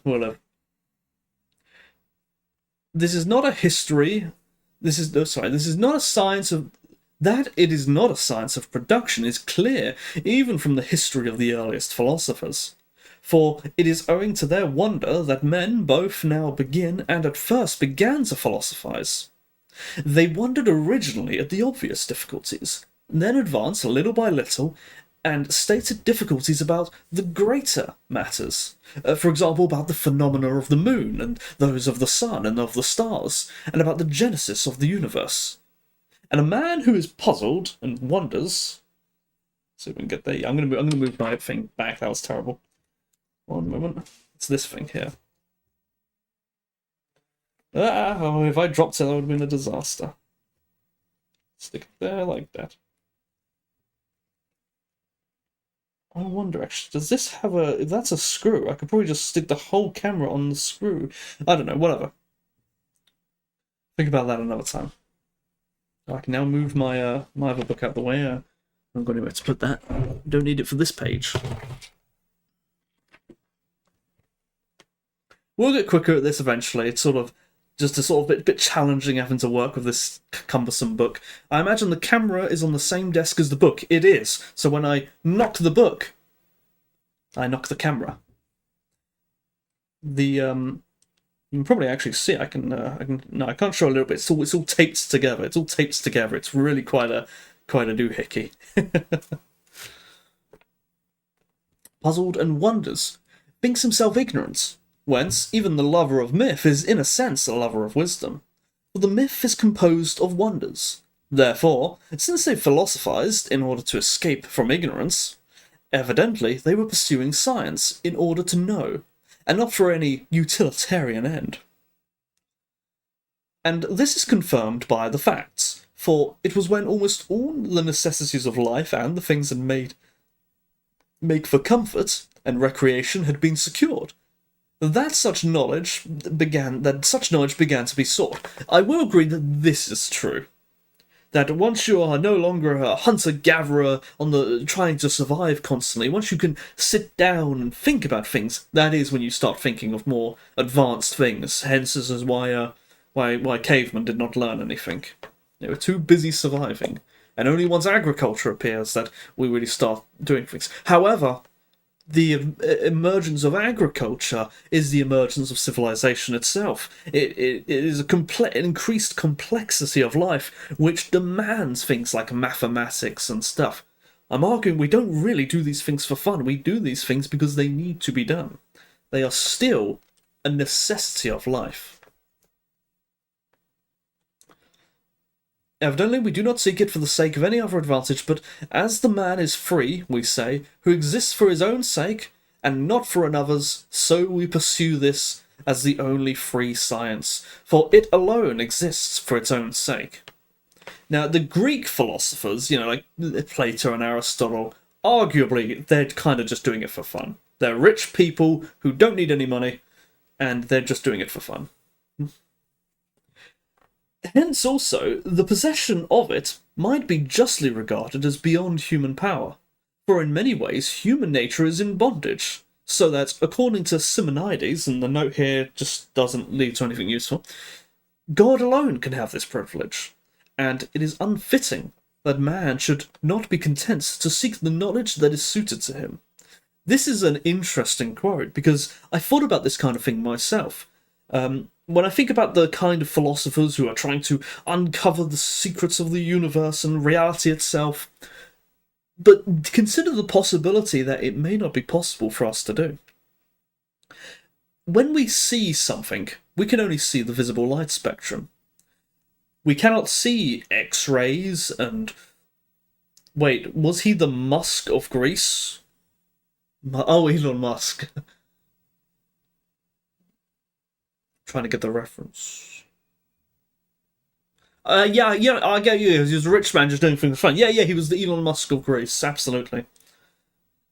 Speaker 1: This is not a history. This is not a science of that. It is not a science of production is clear, even from the history of the earliest philosophers. For it is owing to their wonder that men both now begin and at first began to philosophize. They wondered originally at the obvious difficulties, then advanced little by little and stated difficulties about the greater matters. For example, about the phenomena of the moon, and those of the sun and of the stars, and about the genesis of the universe. And a man who is puzzled and wonders. So we can get there. I'm gonna move my thing back. That was terrible. One moment. It's this thing here. Oh, if I dropped it, that would have been a disaster. Stick it there like that. I wonder, actually, does this have a... If that's a screw, I could probably just stick the whole camera on the screw. I don't know, whatever. Think about that another time. I can now move my my other book out of the way. I haven't got anywhere to put that. Don't need it for this page. We'll get quicker at this eventually. It's sort of just a sort of bit challenging having to work with this cumbersome book. I imagine the camera is on the same desk as the book. It is. So when I knock the book, I knock the camera. The you can probably actually see. I can. No, I can't show a little bit. It's all taped together. It's all taped together. It's really quite a doohickey. Puzzled and wonders, thinks himself ignorant. Whence, even the lover of myth is in a sense a lover of wisdom. For the myth is composed of wonders. Therefore, since they philosophized in order to escape from ignorance, evidently they were pursuing science in order to know, and not for any utilitarian end. And this is confirmed by the facts, for it was when almost all the necessities of life and the things that make for comfort and recreation had been secured, that such knowledge began to be sought. I will agree that this is true. That once you are no longer a hunter-gatherer trying to survive constantly, once you can sit down and think about things, that is when you start thinking of more advanced things. Hence, this is why cavemen did not learn anything. They were too busy surviving. And only once agriculture appears that we really start doing things. However, the emergence of agriculture is the emergence of civilization itself. It is an increased complexity of life which demands things like mathematics and stuff. I'm arguing we don't really do these things for fun. We do these things because they need to be done. They are still a necessity of life. Evidently, we do not seek it for the sake of any other advantage, but as the man is free, we say, who exists for his own sake, and not for another's, so we pursue this as the only free science, for it alone exists for its own sake. Now, the Greek philosophers, like Plato and Aristotle, arguably, they're kind of just doing it for fun. They're rich people who don't need any money, and they're just doing it for fun. Hence also, the possession of it might be justly regarded as beyond human power, for in many ways human nature is in bondage, so that, according to Simonides, and the note here just doesn't lead to anything useful, God alone can have this privilege, and it is unfitting that man should not be content to seek the knowledge that is suited to him. This is an interesting quote, because I thought about this kind of thing myself. When I think about the kind of philosophers who are trying to uncover the secrets of the universe and reality itself, but consider the possibility that it may not be possible for us to do. When we see something, we can only see the visible light spectrum. We cannot see X-rays and... Wait, was he the Musk of Greece? Oh, Elon Musk. Trying to get the reference. Yeah, I get you. He was a rich man just doing things for fun. Yeah, he was the Elon Musk of Greece. Absolutely.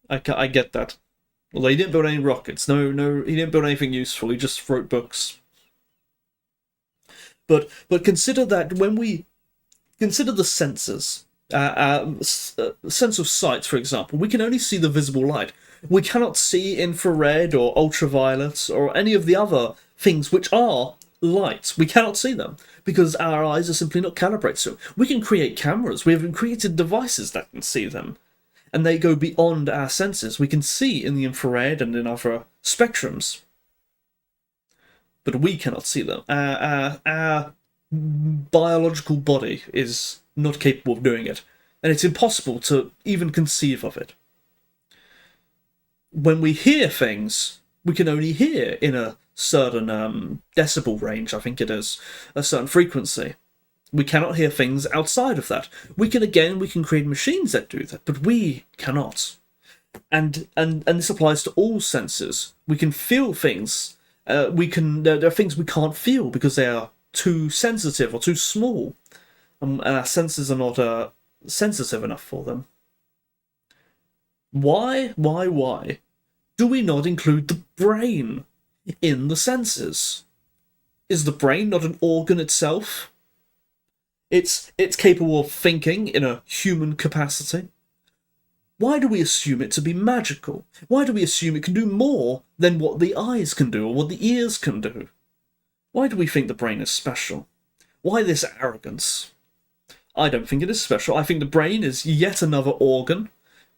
Speaker 1: I get that. Although he didn't build any rockets. No, he didn't build anything useful. He just wrote books. But consider that when we consider the senses, sense of sight, for example, we can only see the visible light. We cannot see infrared or ultraviolet or any of the other things which are light. We cannot see them because our eyes are simply not calibrated. So we can create cameras. We have created devices that can see them, and they go beyond our senses. We can see in the infrared and in other spectrums, but we cannot see them. Our biological body is not capable of doing it, and it's impossible to even conceive of it. When we hear things, we can only hear in a certain decibel range, I think it is, a certain frequency. We cannot hear things outside of that. We can create machines that do that, but we cannot. And this applies to all senses. We can feel things. There are things we can't feel because they are too sensitive or too small, and our senses are not sensitive enough for them. Why do we not include the brain in the senses? Is the brain not an organ itself? It's capable of thinking in a human capacity. Why do we assume it to be magical? Why do we assume it can do more than what the eyes can do or what the ears can do? Why do we think the brain is special? Why this arrogance? I don't think it is special. I think the brain is yet another organ.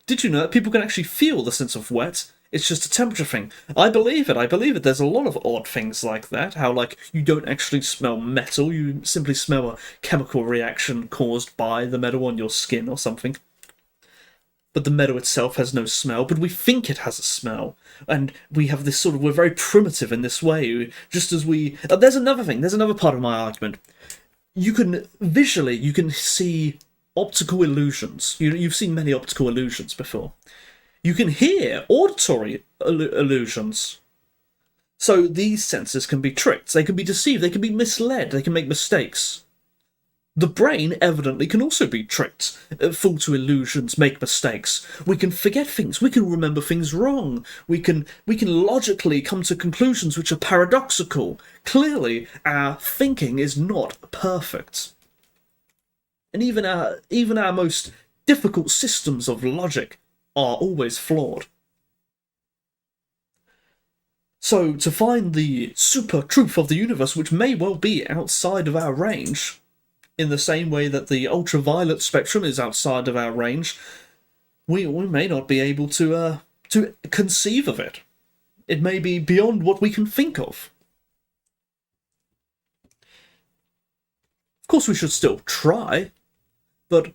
Speaker 1: Did you know that people can actually feel the sense of wet? It's just a temperature thing. I believe it. There's a lot of odd things like that. How, like, you don't actually smell metal. You simply smell a chemical reaction caused by the metal on your skin or something. But the metal itself has no smell, but we think it has a smell. And we have this we're very primitive in this way, just as we... there's another part of my argument. You can see optical illusions. You've seen many optical illusions before. You can hear auditory illusions. So these senses can be tricked, they can be deceived, they can be misled, they can make mistakes. The brain evidently can also be tricked, fall to illusions, make mistakes. We can forget things, we can remember things wrong, we can logically come to conclusions which are paradoxical. Clearly, our thinking is not perfect. And even our most difficult systems of logic are always flawed. So, to find the super truth of the universe, which may well be outside of our range, in the same way that the ultraviolet spectrum is outside of our range, we may not be able to conceive of it. It may be beyond what we can think of. Of course, we should still try, but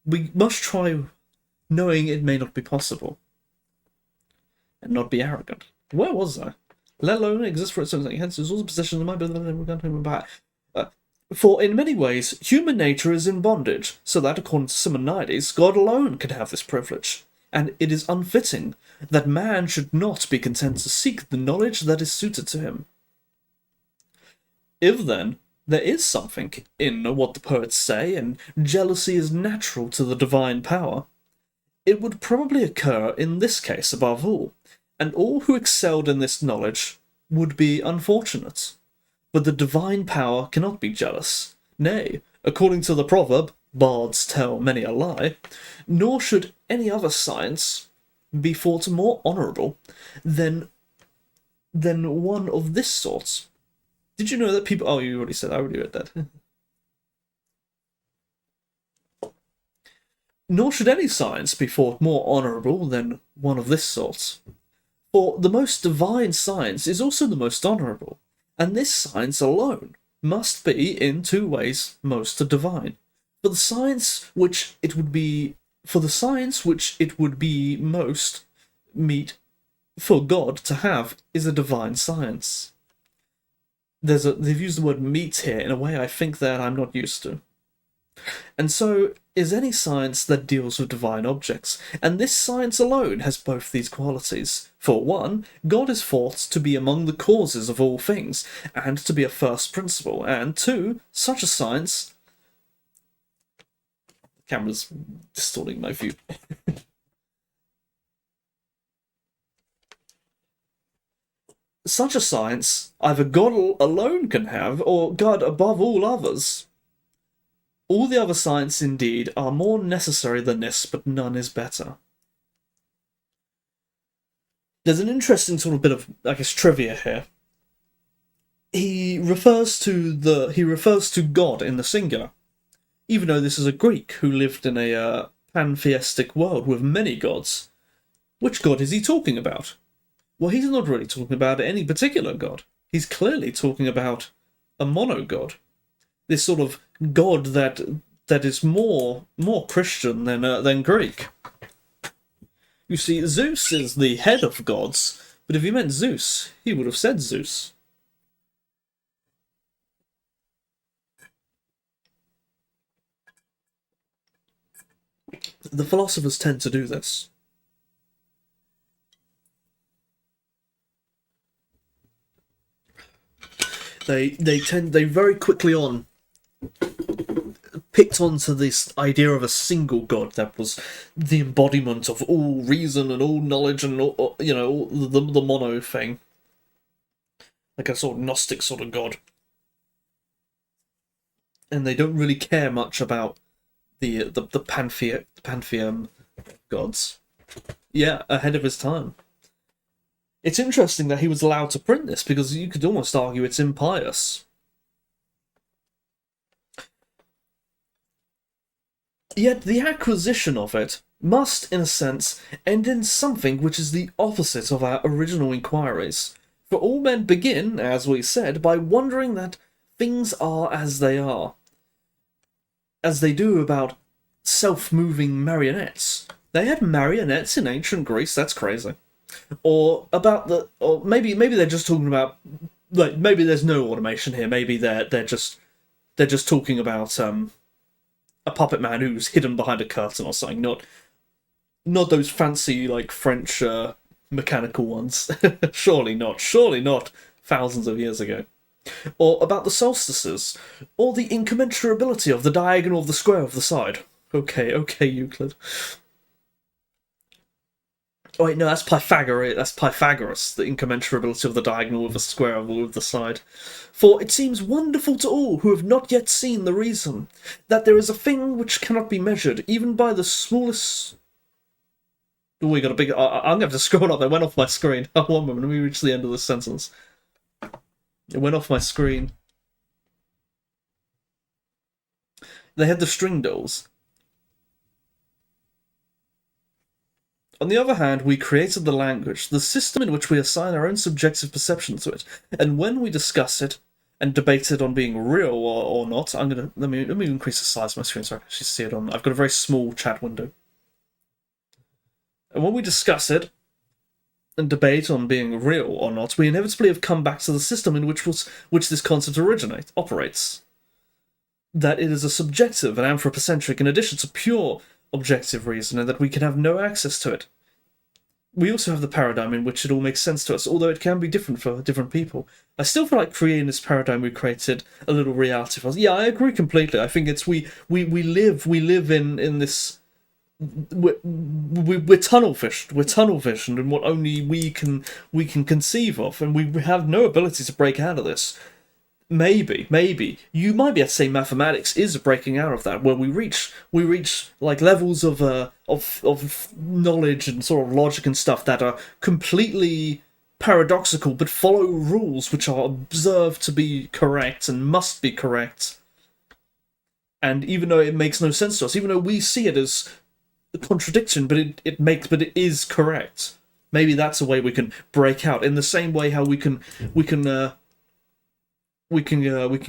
Speaker 1: we must try knowing it may not be possible. And not be arrogant. Where was I? Let alone exist for its own sake, hence all the possessions of my building. For in many ways, human nature is in bondage, so that, according to Simonides, God alone can have this privilege, and it is unfitting that man should not be content to seek the knowledge that is suited to him. If, then, there is something in what the poets say, and jealousy is natural to the divine power, it would probably occur in this case above all, and all who excelled in this knowledge would be unfortunate. But the divine power cannot be jealous. Nay, according to the proverb, bards tell many a lie, nor should any other science be thought more honourable than one of this sort. Did you know that people... Oh, you already said, I already read that. Nor should any science be thought more honourable than one of this sort. For the most divine science is also the most honourable, and this science alone must be in two ways most divine. For the science which it would be most meet for God to have is a divine science. They've used the word meet here in a way I think that I'm not used to. And so is any science that deals with divine objects, and this science alone has both these qualities. For one, God is thought to be among the causes of all things, and to be a first principle, and two, such a science... The camera's distorting my view. Such a science either God alone can have, or God above all others. All the other science, indeed, are more necessary than this, but none is better. There's an interesting sort of bit of, I guess, trivia here. He refers to God in the singular, even though this is a Greek who lived in a pantheistic world with many gods. Which god is he talking about? Well, he's not really talking about any particular god. He's clearly talking about a monogod. This sort of god that is more Christian than Greek. You see, Zeus is the head of gods, but if he meant Zeus, he would have said Zeus. The philosophers tend to do this. They very quickly on picked onto this idea of a single god that was the embodiment of all reason and all knowledge and all, all the mono thing, like a sort of Gnostic sort of god. And they don't really care much about the pantheon gods. Yeah, ahead of his time. It's interesting that he was allowed to print this, because you could almost argue it's impious. Yet the acquisition of it must, in a sense, end in something which is the opposite of our original inquiries. For all men begin, as we said, by wondering that things are as they are. As they do about self-moving marionettes. They had marionettes in ancient Greece, that's crazy. Or maybe they're just talking about, like, maybe there's no automation here. Maybe they're just talking about a puppet man who's hidden behind a curtain or something. Not those fancy, like, French mechanical ones. Surely not. Thousands of years ago. Or about the solstices, or the incommensurability of the diagonal of the square of the side. Okay, Euclid. Oh wait, no, that's Pythagoras, the incommensurability of the diagonal of the square of the side. For it seems wonderful to all who have not yet seen the reason, that there is a thing which cannot be measured, even by the smallest... Oh, we got a big... I'm going to have to scroll up, they went off my screen. Oh, one moment, let me reach the end of this sentence. It went off my screen. They had the string dolls. On the other hand, we created the language, the system in which we assign our own subjective perception to it, and when we discuss it and debate it on being real or not, let me increase the size of my screen so I can actually see it on. I've got a very small chat window. And when we discuss it and debate on being real or not, we inevitably have come back to the system in which this concept operates. That it is a subjective and anthropocentric in addition to pure objective reason, and that we can have no access to it. We also have the paradigm in which it all makes sense to us, although it can be different for different people. I still feel like creating this paradigm we created a little reality for us. Yeah, I agree completely. I think it's we live in this. We're tunnel visioned in what only we can conceive of, and we have no ability to break out of this. Maybe you might be able to say mathematics is breaking out of that, where we reach like levels of knowledge and sort of logic and stuff that are completely paradoxical, but follow rules which are observed to be correct and must be correct. And even though it makes no sense to us, even though we see it as a contradiction, but it is correct. Maybe that's a way we can break out. In the same way how we can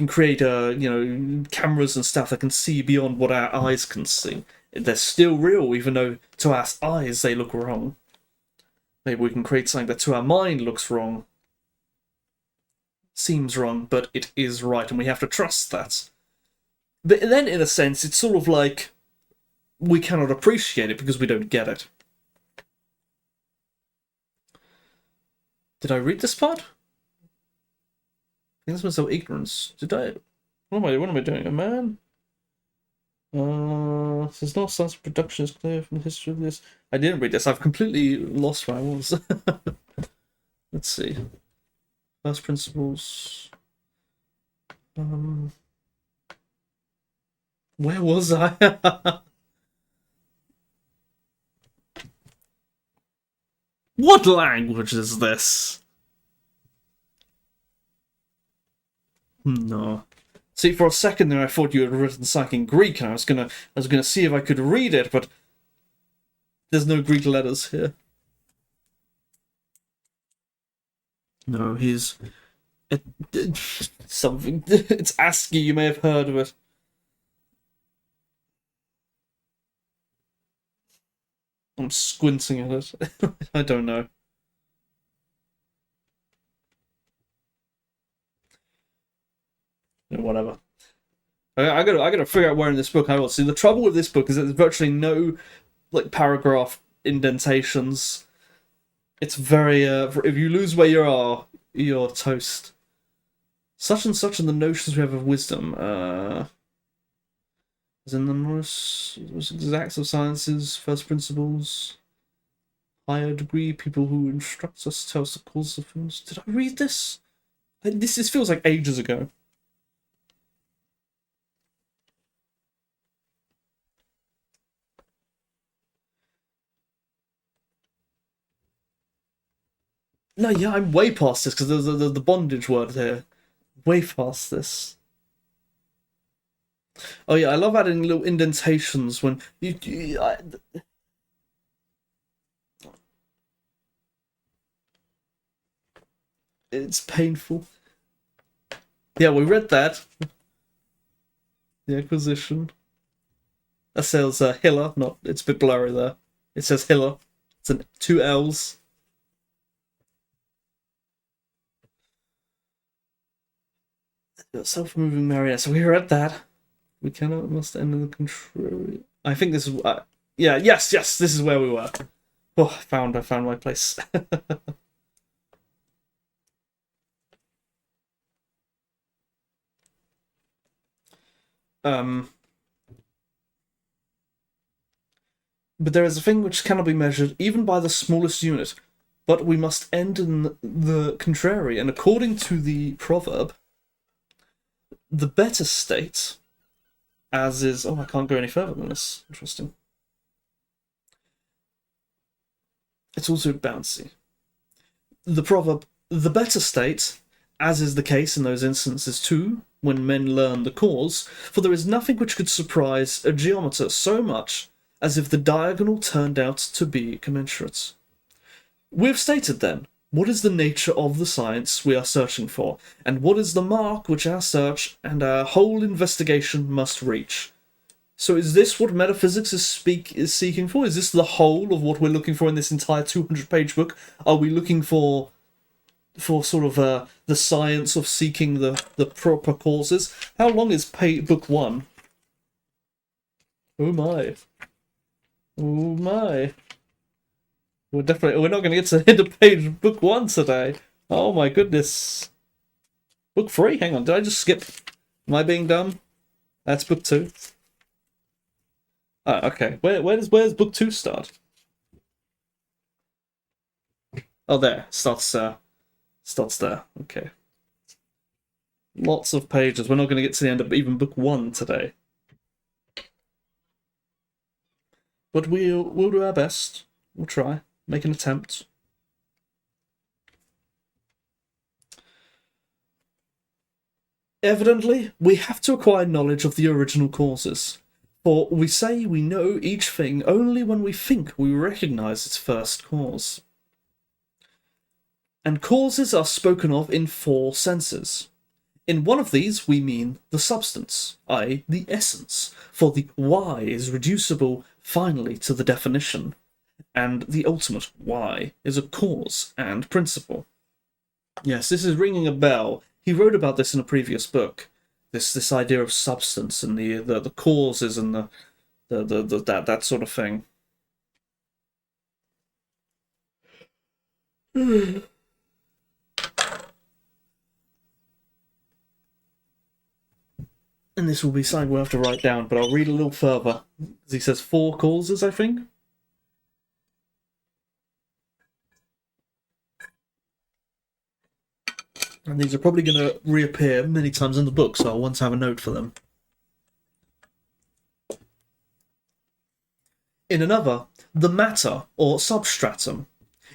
Speaker 1: create cameras and stuff that can see beyond what our eyes can see. They're still real, even though to our eyes they look wrong. Maybe we can create something that to our mind looks wrong, seems wrong, but it is right, and we have to trust that. But then, in a sense, it's sort of like we cannot appreciate it because we don't get it. Did I read this part? I think this was so ignorance. Did I? What am I doing? A man? There's no sense of production is clear from the history of this. I didn't read this. I've completely lost where I was. Let's see. First principles. Where was I? What language is this? No. See, for a second there, I thought you had written something in Greek, and I was gonna see if I could read it, but there's no Greek letters here. No, he's Something. It's ASCII, you may have heard of it. I'm squinting at it. I don't know. Whatever. I gotta figure out where in this book I was. See, the trouble with this book is that there's virtually no like paragraph indentations. It's very if you lose where you are, you're toast. Such and such and the notions we have of wisdom. As in the most exacts of sciences, first principles, higher degree, people who instruct us, tell us the causes of things. Did I read this? This feels like ages ago. No, yeah, I'm way past this because there's the bondage word here. Way past this. Oh yeah, I love adding little indentations when it's painful. Yeah, we read that. The Acquisition. That says Hiller, not. It's a bit blurry there. It says Hiller. It's two L's. Self-moving marionette. So we read that. We cannot must end in the contrary. I think this is. Yeah. Yes. This is where we were. Oh, I found my place. But there is a thing which cannot be measured even by the smallest unit. But we must end in the contrary, and according to the proverb, the better state, as is. Oh, I can't go any further than this. Interesting. It's also bouncy. The proverb, the better state, as is the case in those instances too, when men learn the cause, for there is nothing which could surprise a geometer so much as if the diagonal turned out to be commensurate. We have stated then what is the nature of the science we are searching for, and what is the mark which our search and our whole investigation must reach. So is this what metaphysics is seeking for? Is this the whole of what we're looking for in this entire 200-page book? Are we looking for sort of the science of seeking the proper causes? How long is book one? Oh my. Oh my. We're not going to get to the end of page book one today. Oh my goodness. Book three? Hang on, did I just skip? Am I being dumb? That's book two. Oh, okay. Where's book two start? Oh, there. Starts there. Okay. Lots of pages. We're not going to get to the end of even book one today. But we'll do our best. We'll try. Make an attempt. Evidently, we have to acquire knowledge of the original causes. For we say we know each thing only when we think we recognize its first cause. And causes are spoken of in four senses. In one of these we mean the substance, i.e. the essence, for the why is reducible finally to the definition, and the ultimate why is a cause and principle. Yes, this is ringing a bell. He wrote about this in a previous book. This idea of substance and the causes and that sort of thing. And this will be something we'll have to write down, but I'll read a little further. He says four causes, I think. And these are probably going to reappear many times in the book, so I'll want to have a note for them. In another, the matter or substratum.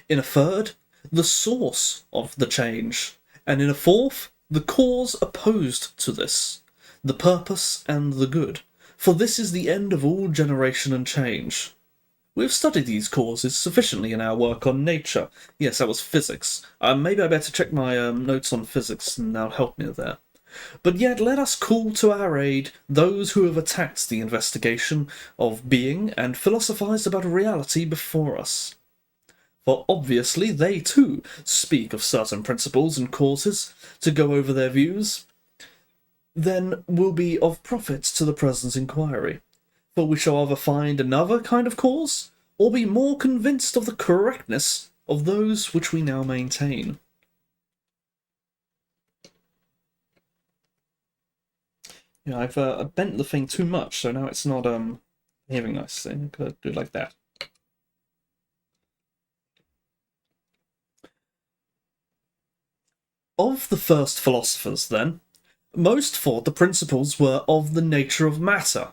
Speaker 1: In a third, the source of the change. And in a fourth, the cause opposed to this, the purpose and the good. For this is the end of all generation and change. We've studied these causes sufficiently in our work on nature. Yes, that was physics. Maybe I better check my notes on physics, and that'll help me there. But yet let us call to our aid those who have attacked the investigation of being and philosophized about reality before us. For obviously they too speak of certain principles and causes to go over their views, then will be of profit to the present inquiry. For we shall either find another kind of cause, or be more convinced of the correctness of those which we now maintain. Yeah, I've bent the thing too much, so now it's not behaving nicely. I could do it like that. Of the first philosophers, then, most thought the principles were of the nature of matter,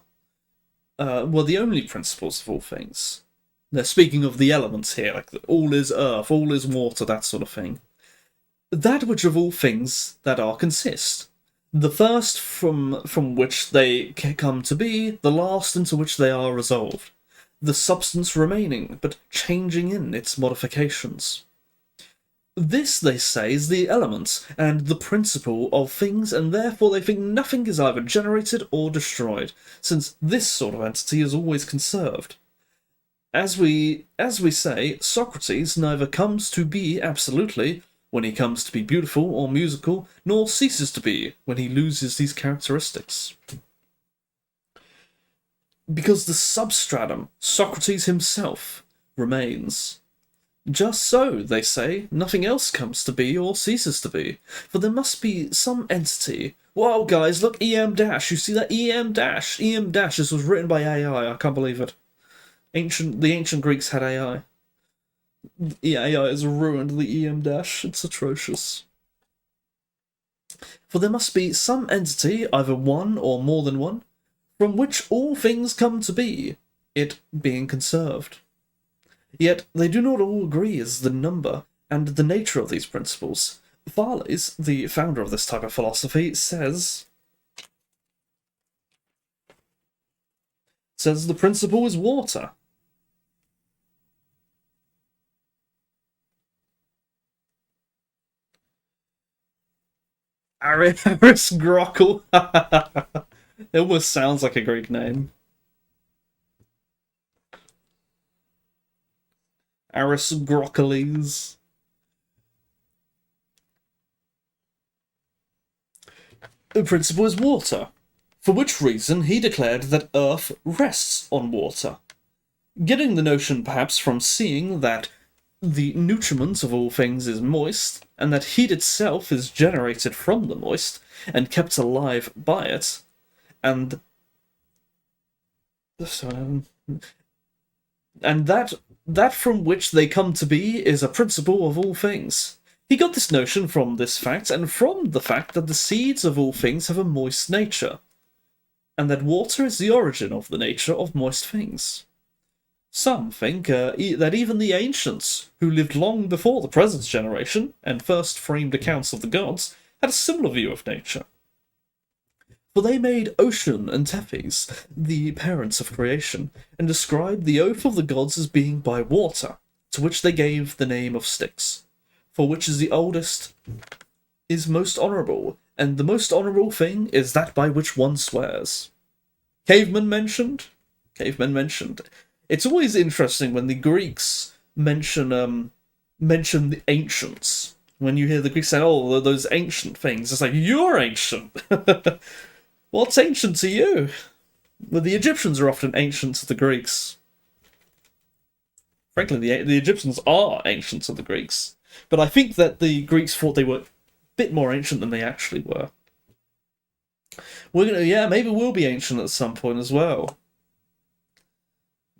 Speaker 1: were the only principles of all things. They're speaking of the elements here, like all is earth, all is water, that sort of thing. That which of all things that are consist. The first from which they come to be, the last into which they are resolved. The substance remaining, but changing in its modifications. This, they say, is the element and the principle of things, and therefore they think nothing is either generated or destroyed, since this sort of entity is always conserved. As we say, Socrates neither comes to be absolutely, when he comes to be beautiful or musical, nor ceases to be when he loses these characteristics. Because the substratum, Socrates himself, remains. Just so, they say, nothing else comes to be or ceases to be, for there must be some entity. Whoa, guys, look, EM dash, you see that EM dash? EM dash, this was written by AI, I can't believe it. The ancient Greeks had AI. Yeah, AI has ruined the EM dash. It's atrocious. For there must be some entity, either one or more than one, from which all things come to be, it being conserved. Yet they do not all agree as the number and the nature of these principles. Thales, the founder of this type of philosophy, says the principle is water. Aristotle. It almost sounds like a Greek name. Aristoteles. The principle is water, for which reason he declared that earth rests on water, getting the notion perhaps from seeing that the nutriment of all things is moist, and that heat itself is generated from the moist, and kept alive by it, and that from which they come to be is a principle of all things. He got this notion from this fact, and from the fact that the seeds of all things have a moist nature, and that water is the origin of the nature of moist things. Some think that even the ancients, who lived long before the present generation, and first framed accounts of the gods, had a similar view of nature. For they made Ocean and Tethys the parents of creation, and described the oath of the gods as being by water, to which they gave the name of Styx, for which is the oldest is most honourable, and the most honourable thing is that by which one swears. Cavemen mentioned. It's always interesting when the Greeks mention the ancients. When you hear the Greeks say, "Oh, those ancient things," it's like, you're ancient. What's ancient to you? Well, the Egyptians are often ancient to the Greeks. Frankly, the Egyptians are ancient to the Greeks. But I think that the Greeks thought they were a bit more ancient than they actually were. Maybe we'll be ancient at some point as well.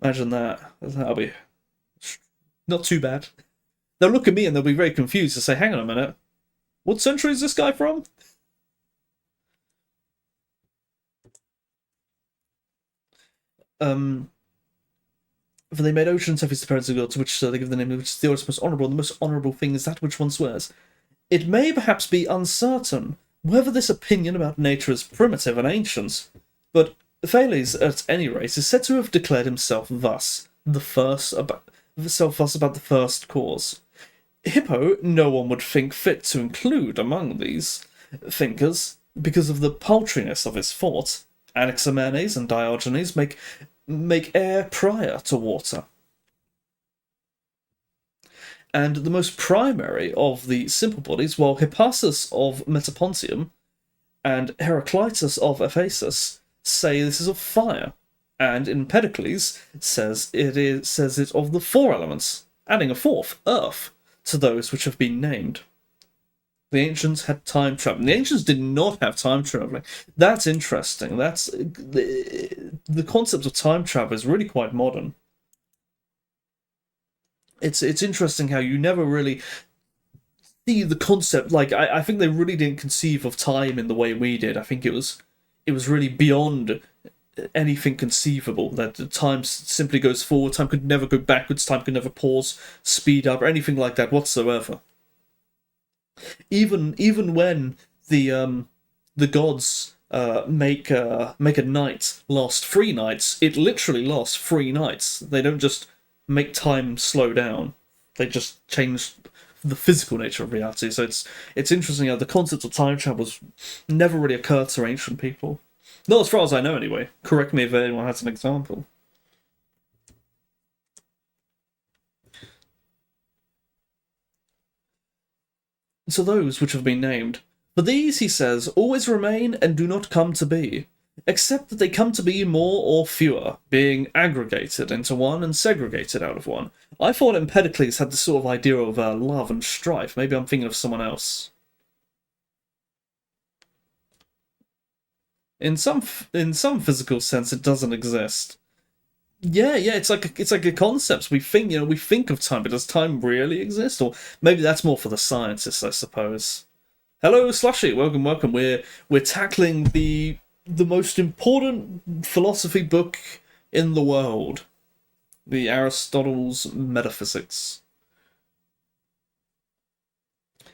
Speaker 1: Imagine that. That'll be not too bad. They'll look at me and they'll be very confused and say, "Hang on a minute, what century is this guy from?" For they made Ocean and Tethys the parents of gods, to which they give the name, which is the oldest, most honourable, and the most honourable thing is that which one swears. It may perhaps be uncertain whether this opinion about nature is primitive and ancient, but Thales, at any rate, is said to have declared himself thus, so fuss about the first cause. Hippo no one would think fit to include among these thinkers because of the paltriness of his thought. Anaximenes and Diogenes make air prior to water. And the most primary of the simple bodies, while Hippasus of Metapontium and Heraclitus of Ephesus say this is of fire, and Empedocles says it of the four elements, adding a fourth, earth, to those which have been named. The ancients had time traveling. The ancients did not have time traveling. That's interesting. That's the concept of time travel is really quite modern. It's interesting how you never really see the concept. Like I think they really didn't conceive of time in the way we did. I think it was really beyond anything conceivable, that time simply goes forward, time could never go backwards, time could never pause, speed up, or anything like that whatsoever. Even when the gods make a night last 3 nights, it literally lasts 3 nights. They don't just make time slow down, they just change the physical nature of reality. So it's interesting how the concept of time travel never really occurred to ancient people. Not as far as I know, anyway. Correct me if anyone has an example. So those which have been named. For these, he says, always remain and do not come to be, except that they come to be more or fewer, being aggregated into one and segregated out of one. I thought Empedocles had this sort of idea of love and strife. Maybe I'm thinking of someone else. In some physical sense, it doesn't exist. Yeah, it's like a concept. We think of time, but does time really exist? Or maybe that's more for the scientists, I suppose. Hello, Slushy. Welcome. We're tackling the most important philosophy book in the world, the Aristotle's Metaphysics.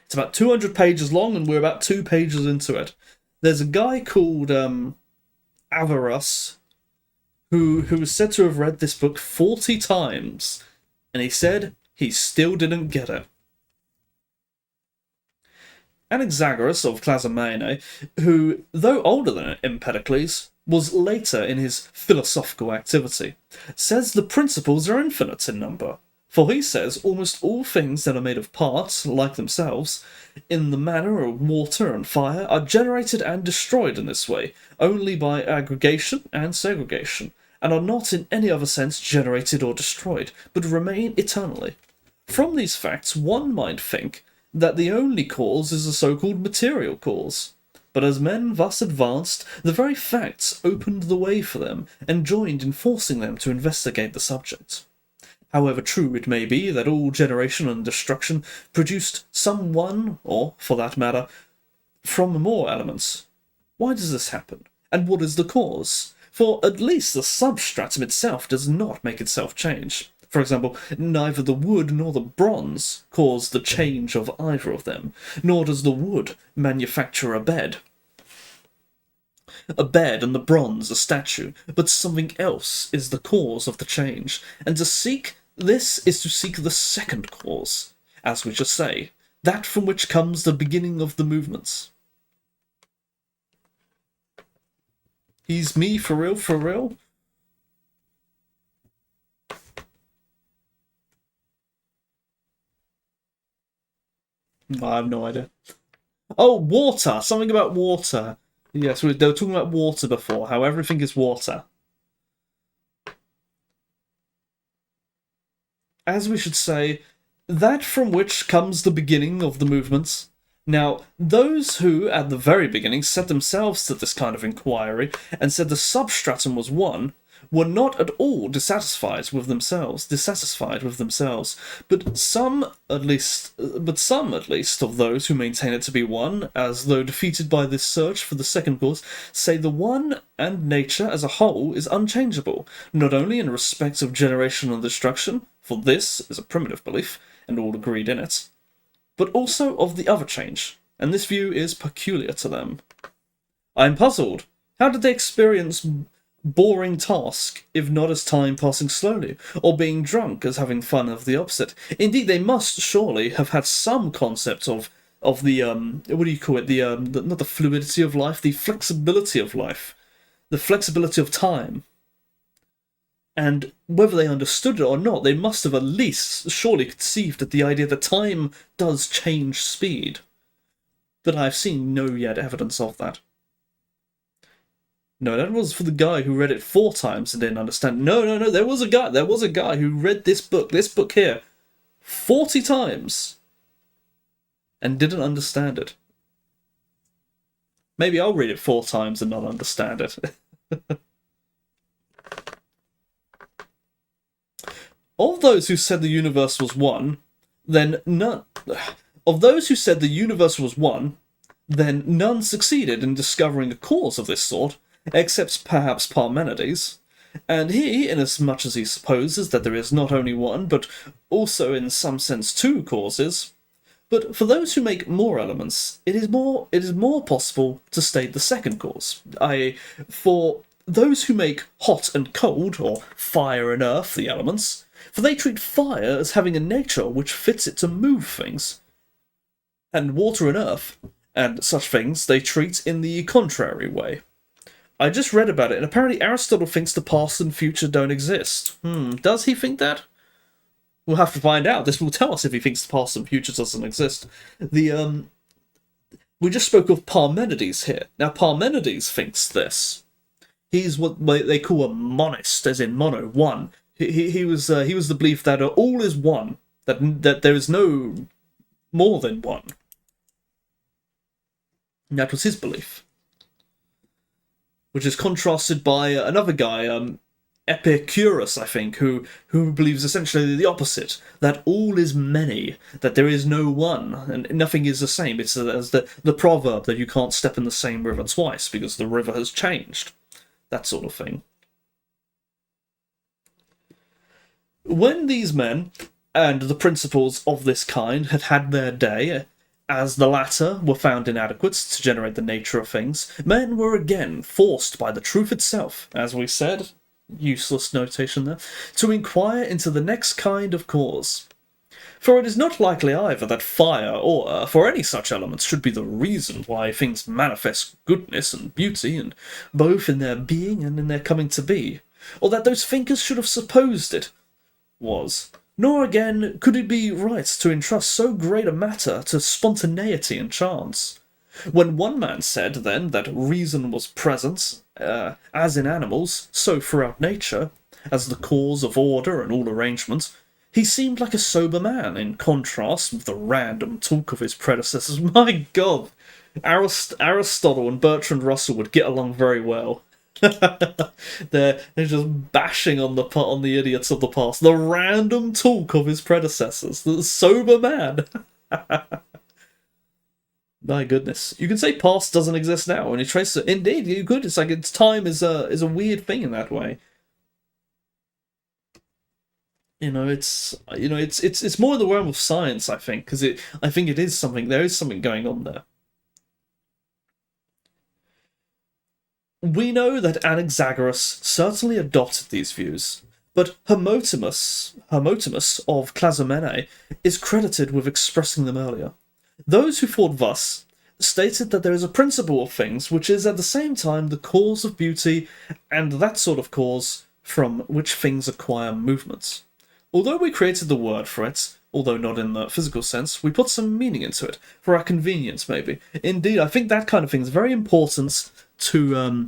Speaker 1: It's about 200 pages long, and we're about 2 pages into it. There's a guy called Averroes who was said to have read this book 40 times, and he said he still didn't get it. Anaxagoras of Clazomenae, who, though older than Empedocles, was later in his philosophical activity, says the principles are infinite in number, for he says almost all things that are made of parts, like themselves, in the manner of water and fire, are generated and destroyed in this way, only by aggregation and segregation, and are not in any other sense generated or destroyed, but remain eternally. From these facts, one might think that the only cause is a so-called material cause. But as men thus advanced, the very facts opened the way for them, and joined in forcing them to investigate the subject. However true it may be that all generation and destruction produced some one, or, for that matter, from more elements. Why does this happen? And what is the cause? For at least the substratum itself does not make itself change. For example, neither the wood nor the bronze cause the change of either of them, nor does the wood manufacture a bed. A bed and the bronze a statue, but something else is the cause of the change, and to seek this is to seek the second cause, as we just say, that from which comes the beginning of the movements. He's me for real, for real? I have no idea. Oh, water! Something about water. Yes, they were talking about water before, how everything is water. As we should say, that from which comes the beginning of the movements. Now, those who, at the very beginning, set themselves to this kind of inquiry, and said the substratum was one, were not at all dissatisfied with themselves, but some at least of those who maintain it to be one, as though defeated by this search for the second cause, say the one and nature as a whole is unchangeable, not only in respect of generation and destruction, for this is a primitive belief, and all agreed in it, but also of the other change, and this view is peculiar to them. I am puzzled. How did they experience boring task, if not as time passing slowly, or being drunk as having fun of the opposite. Indeed, they must surely have had some concept of the what do you call it? The not the fluidity of life, the flexibility of life, the flexibility of time. And whether they understood it or not, they must have at least surely conceived at the idea that time does change speed. But I've seen no yet evidence of that. No, that was for the guy who read it 4 times and didn't understand. No, there was a guy who read this book here, 40 times and didn't understand it. Maybe I'll read it 4 times and not understand it. Of those who said the universe was one, then none. Of those who said the universe was one, then none succeeded in discovering a cause of this sort, except perhaps Parmenides. And he, inasmuch as he supposes that there is not only one, but also in some sense 2 causes. But for those who make more elements, it is more possible to state the second cause, i.e., for those who make hot and cold, or fire and earth, the elements, for they treat fire as having a nature which fits it to move things, and water and earth, and such things, they treat in the contrary way. I just read about it, and apparently Aristotle thinks the past and future don't exist. Does he think that? We'll have to find out. This will tell us if he thinks the past and future doesn't exist. We just spoke of Parmenides here. Now, Parmenides thinks this. He's what they call a monist, as in mono, one. He was the belief that all is one, that there is no more than one. And that was his belief, which is contrasted by another guy, Epicurus, I think, who believes essentially the opposite, that all is many, that there is no one, and nothing is the same. It's as the proverb that you can't step in the same river twice because the river has changed, that sort of thing. When these men and the principles of this kind had had their day, as the latter were found inadequate to generate the nature of things, men were again forced by the truth itself, as we said, useless notation there, to inquire into the next kind of cause. For it is not likely either that fire or earth or any such elements should be the reason why things manifest goodness and beauty, and both in their being and in their coming to be, or that those thinkers should have supposed it was. Nor again could it be right to entrust so great a matter to spontaneity and chance. When one man said, then, that reason was present, as in animals, so throughout nature, as the cause of order and all arrangement, he seemed like a sober man, in contrast with the random talk of his predecessors. My God! Aristotle and Bertrand Russell would get along very well. they're just bashing on the idiots of the past. The random talk of his predecessors. The sober man. My goodness. You can say past doesn't exist now, and you trace it. Indeed, you could. It's like time is a weird thing in that way. It's more in the realm of science, I think, because I think it is something. There is something going on there. We know that Anaxagoras certainly adopted these views, but Hermotimus of Clazomene is credited with expressing them earlier. Those who thought thus stated that there is a principle of things which is at the same time the cause of beauty and that sort of cause from which things acquire movements. Although we created the word for it, although not in the physical sense, we put some meaning into it, for our convenience maybe. Indeed, I think that kind of thing is very important to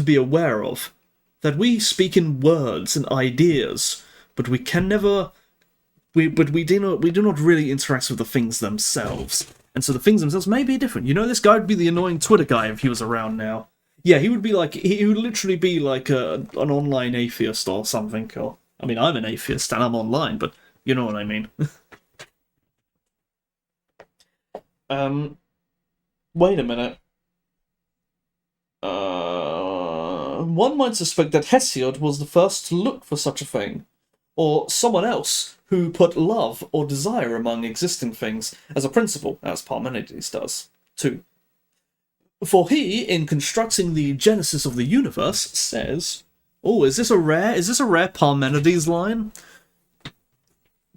Speaker 1: be aware of, that we speak in words and ideas, but we can never, we do not really interact with the things themselves, and so the things themselves may be different. You know, this guy would be the annoying Twitter guy if he was around now. Yeah, he would literally be like an online atheist or something. Or I mean, I'm an atheist and I'm online, but you know what I mean. Wait a minute. One might suspect that Hesiod was the first to look for such a thing, or someone else who put love or desire among existing things as a principle, as Parmenides does, too. For he, in constructing the genesis of the universe, says, Oh, is this a rare Parmenides line?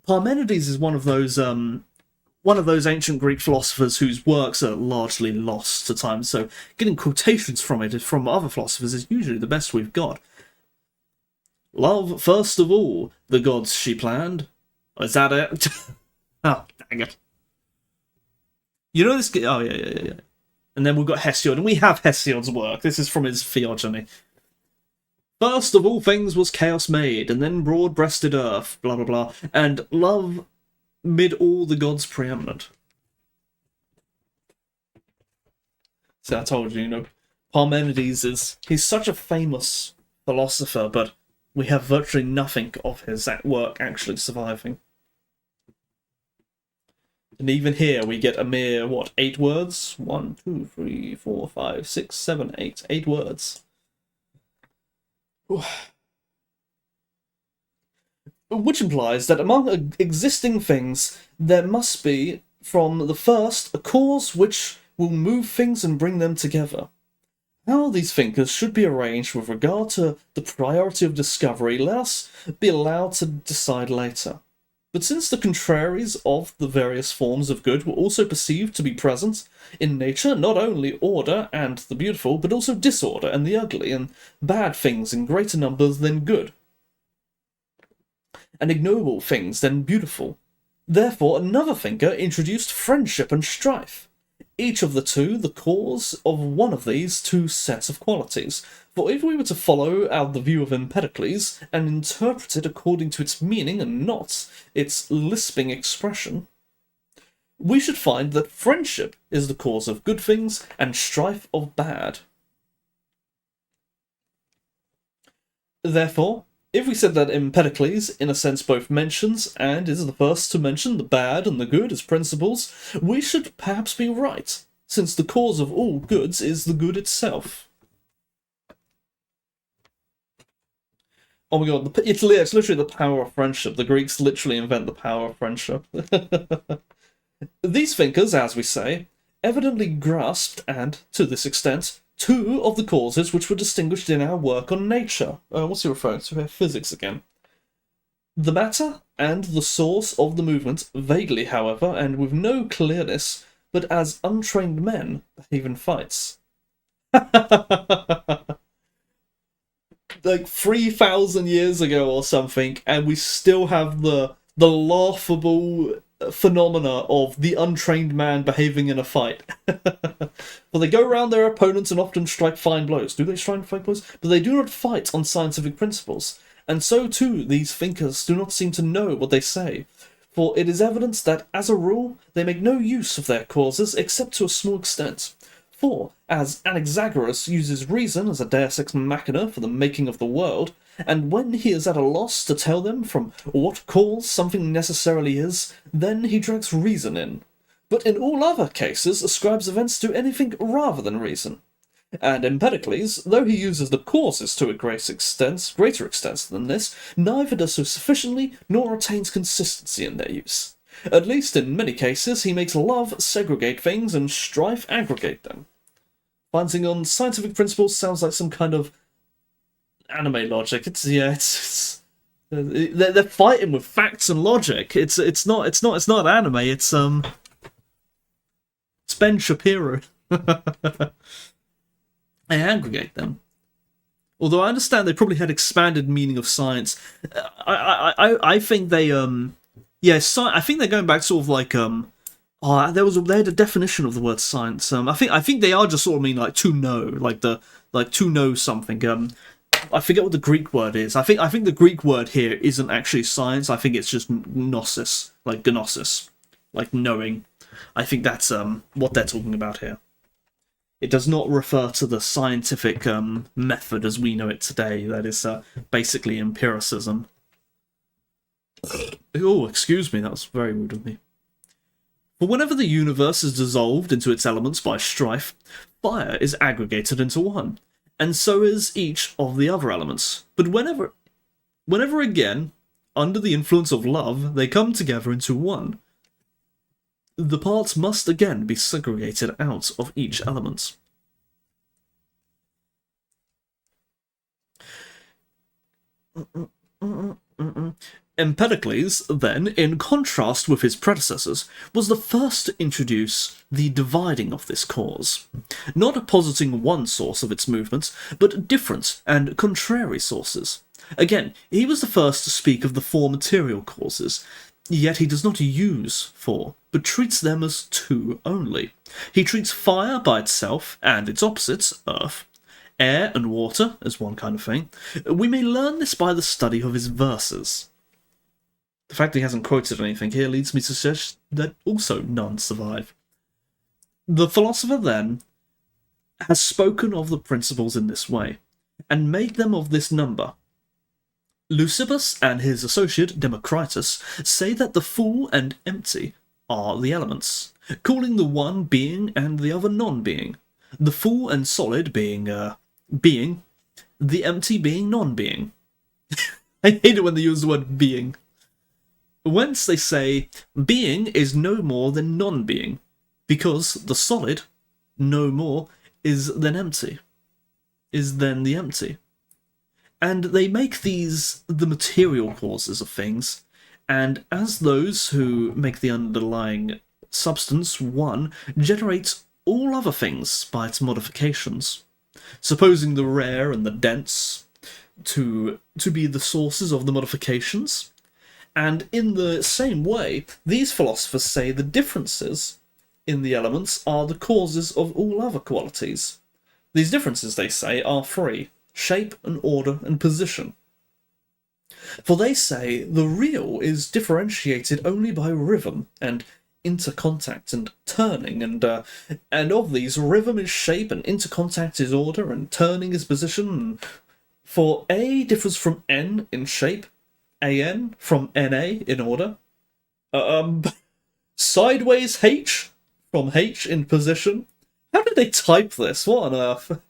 Speaker 1: Parmenides is one of those ancient Greek philosophers whose works are largely lost to time, so getting quotations from it from other philosophers is usually the best we've got. Love, first of all, the gods she planned. Is that it? Oh, dang it. You know this... Oh, yeah. And then we've got Hesiod, and we have Hesiod's work. This is from his Theogony. First of all things was chaos made, and then broad-breasted earth, blah blah blah, and love mid all the gods preeminent. So I told you, Parmenides he's such a famous philosopher, but we have virtually nothing of his work actually surviving. And even here we get a mere, 8 words? 1, 2, 3, 4, 5, 6, 7, 8. 8 words. Which implies that among existing things, there must be, from the first, a cause which will move things and bring them together. How these thinkers should be arranged with regard to the priority of discovery, let us be allowed to decide later. But since the contraries of the various forms of good were also perceived to be present in nature, not only order and the beautiful, but also disorder and the ugly, and bad things in greater numbers than good, and ignoble things than beautiful. Therefore, another thinker introduced friendship and strife, each of the two the cause of one of these two sets of qualities. For if we were to follow out the view of Empedocles, and interpret it according to its meaning and not its lisping expression, we should find that friendship is the cause of good things, and strife of bad. Therefore, if we said that Empedocles, in a sense, both mentions, and is the first to mention, the bad and the good as principles, we should perhaps be right, since the cause of all goods is the good itself. Oh my god, it's literally the power of friendship. The Greeks literally invent the power of friendship. These thinkers, as we say, evidently grasped, and, to this extent, two of the causes which were distinguished in our work on nature. What's he referring to here? Physics again. The matter and the source of the movement, vaguely, however, and with no clearness, but as untrained men behave in fights. Like 3,000 years ago or something, and we still have the laughable phenomena of the untrained man behaving in a fight. Well, they go around their opponents and often strike fine blows. Do they strike fine blows? But they do not fight on scientific principles. And so too, these thinkers do not seem to know what they say. For it is evident that, as a rule, they make no use of their causes except to a small extent. For, as Anaxagoras uses reason as a deus ex machina for the making of the world, and when he is at a loss to tell them from what cause something necessarily is, then he drags reason in. But in all other cases ascribes events to anything rather than reason. And Empedocles, though he uses the causes to a greater extent than this, neither does so sufficiently nor attains consistency in their use. At least in many cases, he makes love segregate things and strife aggregate them. Fighting on scientific principles sounds like some kind of anime logic. They're fighting with facts and logic. It's not anime. It's Ben Shapiro. I aggregate them. Although I understand they probably had expanded meaning of science. I think they I think they're going back sort of like they had a definition of the word science. I think they are just sort of mean like to know, like to know something. I forget what the Greek word is. I think the Greek word here isn't actually science. I think it's just gnosis, like gnosis, like knowing. I think that's what they're talking about here. It does not refer to the scientific method as we know it today. That is basically empiricism. Oh, excuse me, that was very rude of me. For whenever the universe is dissolved into its elements by strife, fire is aggregated into one, and so is each of the other elements. But whenever again, under the influence of love, they come together into one, the parts must again be segregated out of each element. Empedocles, then, in contrast with his predecessors, was the first to introduce the dividing of this cause, not positing one source of its movements, but different and contrary sources. Again, he was the first to speak of the four material causes, yet he does not use four, but treats them as two only. He treats fire by itself and its opposites, earth, air and water as one kind of thing. We may learn this by the study of his verses. The fact that he hasn't quoted anything here leads me to suggest that also none survive. The philosopher, then, has spoken of the principles in this way, and made them of this number. Leucippus and his associate Democritus say that the full and empty are the elements, calling the one being and the other non-being, the full and solid being being, the empty being non-being. I hate it when they use the word being. Whence they say, being is no more than non-being, because the solid, no more, is then the empty. And they make these the material causes of things, and as those who make the underlying substance one generates all other things by its modifications, supposing the rare and the dense to be the sources of the modifications. And in the same way, these philosophers say the differences in the elements are the causes of all other qualities. These differences, they say, are three: shape and order and position. For they say the real is differentiated only by rhythm and intercontact and turning, and of these, rhythm is shape and intercontact is order and turning is position. For A differs from N in shape, AN from NA in order, sideways H from H in position. How did they type this? What on earth?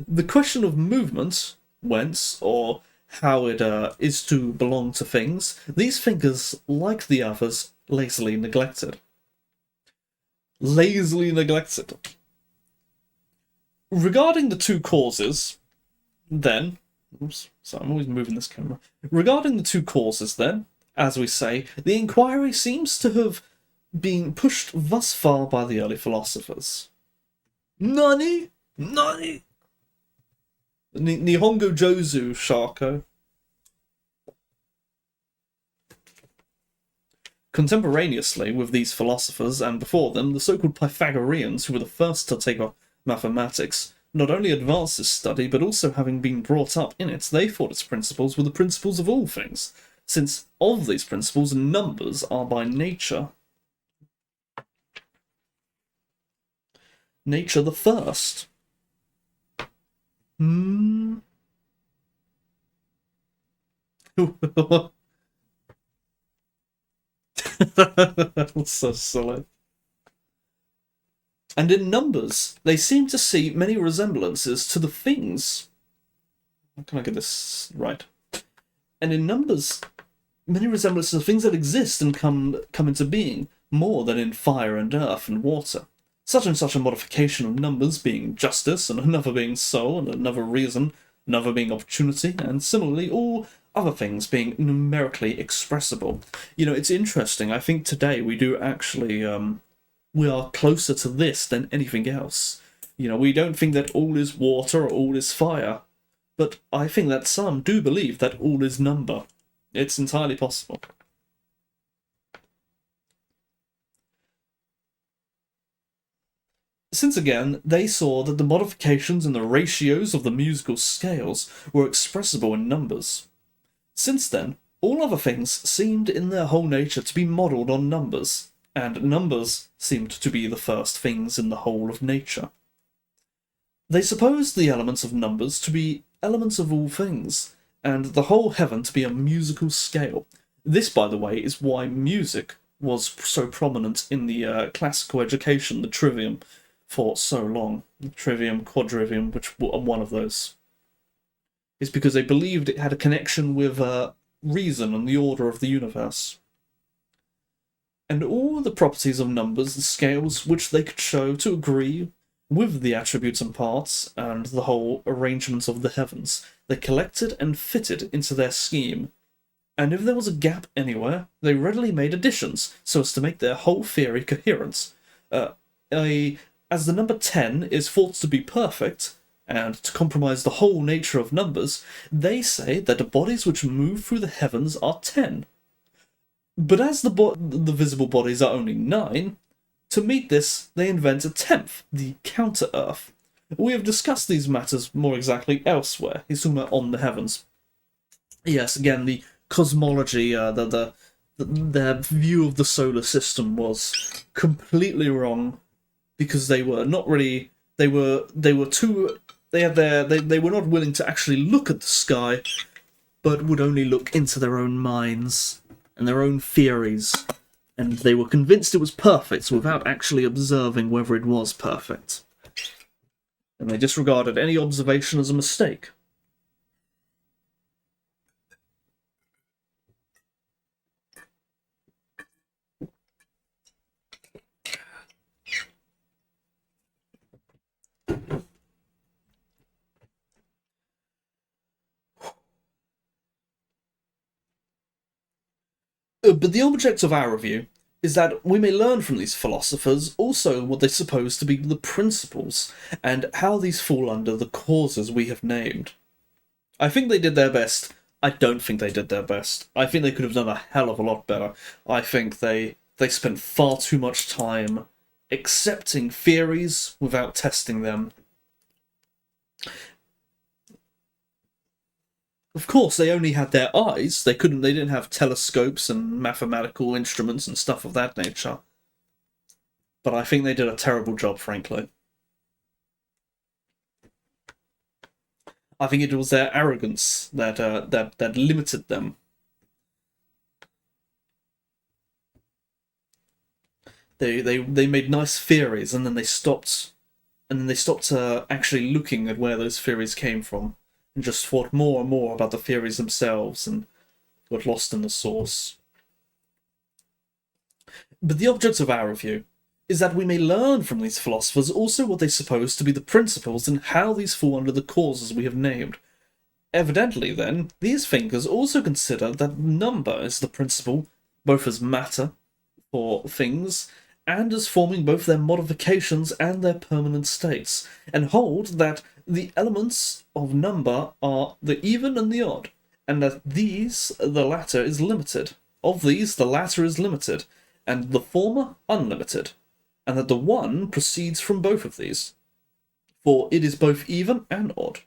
Speaker 1: The question of movement, whence or how it is to belong to things, these thinkers, like the others, lazily neglected. Regarding the two causes, then... Oops, sorry, I'm always moving this camera. Regarding the two causes, then, as we say, the inquiry seems to have been pushed thus far by the early philosophers. Nani? Nihongo Jozu, Sharko. Contemporaneously with these philosophers, and before them, the so-called Pythagoreans, who were the first to take up mathematics, not only advanced this study, but also having been brought up in it, they thought its principles were the principles of all things, since of these principles numbers are by nature the first. That's so silly. And in numbers, they seem to see many resemblances to the things. How can I get this right? And in numbers, many resemblances of things that exist and come into being, more than in fire and earth and water. Such and such a modification of numbers being justice, and another being soul, and another reason, another being opportunity, and similarly all other things being numerically expressible. You know, it's interesting. I think today we do actually... we are closer to this than anything else. You know, we don't think that all is water or all is fire, but I think that some do believe that all is number. It's entirely possible. Since again, they saw that the modifications in the ratios of the musical scales were expressible in numbers. Since then, all other things seemed in their whole nature to be modelled on numbers, and numbers seemed to be the first things in the whole of nature. They supposed the elements of numbers to be elements of all things, and the whole heaven to be a musical scale. This, by the way, is why music was so prominent in the classical education, the trivium, for so long. The trivium, quadrivium, which were one of those. It's because they believed it had a connection with reason and the order of the universe. And all the properties of numbers and scales which they could show to agree with the attributes and parts and the whole arrangements of the heavens. They collected and fitted into their scheme, and if there was a gap anywhere, they readily made additions so as to make their whole theory coherent. As the number 10 is thought to be perfect, and to compromise the whole nature of numbers, they say that the bodies which move through the heavens are 10. But as the visible bodies are only 9, to meet this, they invent a 10th, the counter-Earth. We have discussed these matters more exactly elsewhere. He's talking about on the heavens. Yes, again, the cosmology, their view of the solar system was completely wrong, because they were not really... They were not willing to actually look at the sky, but would only look into their own minds and their own theories, and they were convinced it was perfect without actually observing whether it was perfect. And they disregarded any observation as a mistake. But the object of our review is that we may learn from these philosophers also what they suppose to be the principles, and how these fall under the causes we have named. I think they did their best. I don't think they did their best. I think they could have done a hell of a lot better. I think they spent far too much time accepting theories without testing them. Of course, they only had their eyes. They didn't have telescopes and mathematical instruments and stuff of that nature. But I think they did a terrible job, frankly. I think it was their arrogance that limited them. They made nice theories, and then they stopped actually looking at where those theories came from, and just thought more and more about the theories themselves and got lost in the source. But the object of our review is that we may learn from these philosophers also what they suppose to be the principles and how these fall under the causes we have named. Evidently, then, these thinkers also consider that number is the principle, both as matter for things and as forming both their modifications and their permanent states, and hold that the elements of number are the even and the odd, and that the latter is limited. Of these, the latter is limited, and the former unlimited, and that the one proceeds from both of these, for it is both even and odd.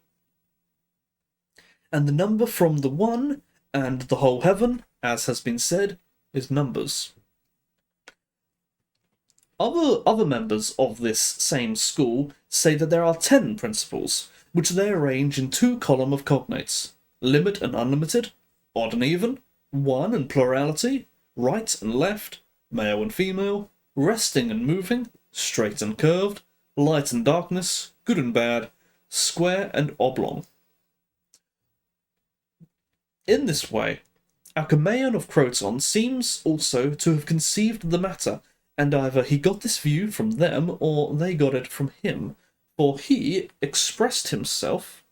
Speaker 1: And the number from the one and the whole heaven, as has been said, is numbers. Other members of this same school say that there are 10 principles, which they arrange in 2 columns of cognates: limit and unlimited, odd and even, one and plurality, right and left, male and female, resting and moving, straight and curved, light and darkness, good and bad, square and oblong. In this way, Alcmaeon of Croton seems also to have conceived the matter, and either he got this view from them or they got it from him, for he expressed himself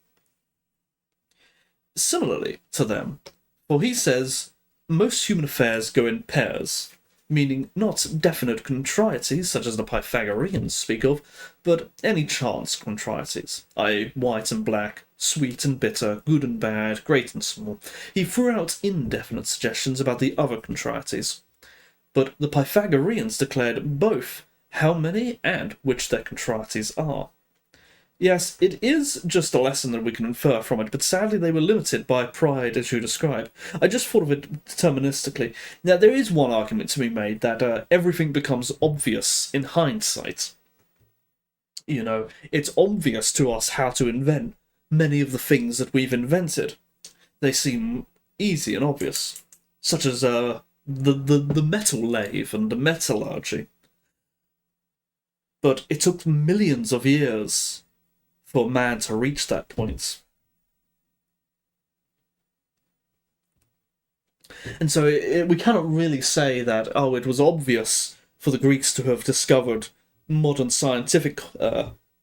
Speaker 1: similarly to them. For he says, most human affairs go in pairs, meaning not definite contrarieties such as the Pythagoreans speak of, but any chance contrarieties, i.e. white and black, sweet and bitter, good and bad, great and small. He threw out indefinite suggestions about the other contrarieties. But the Pythagoreans declared both how many and which their contrarieties are. Yes, it is just a lesson that we can infer from it, but sadly they were limited by pride, as you describe. I just thought of it deterministically. Now, there is one argument to be made that everything becomes obvious in hindsight. You know, it's obvious to us how to invent many of the things that we've invented. They seem easy and obvious, such as the metal lathe and the metallurgy. But it took millions of years for man to reach that point. And so we cannot really say that, oh, it was obvious for the Greeks to have discovered modern scientific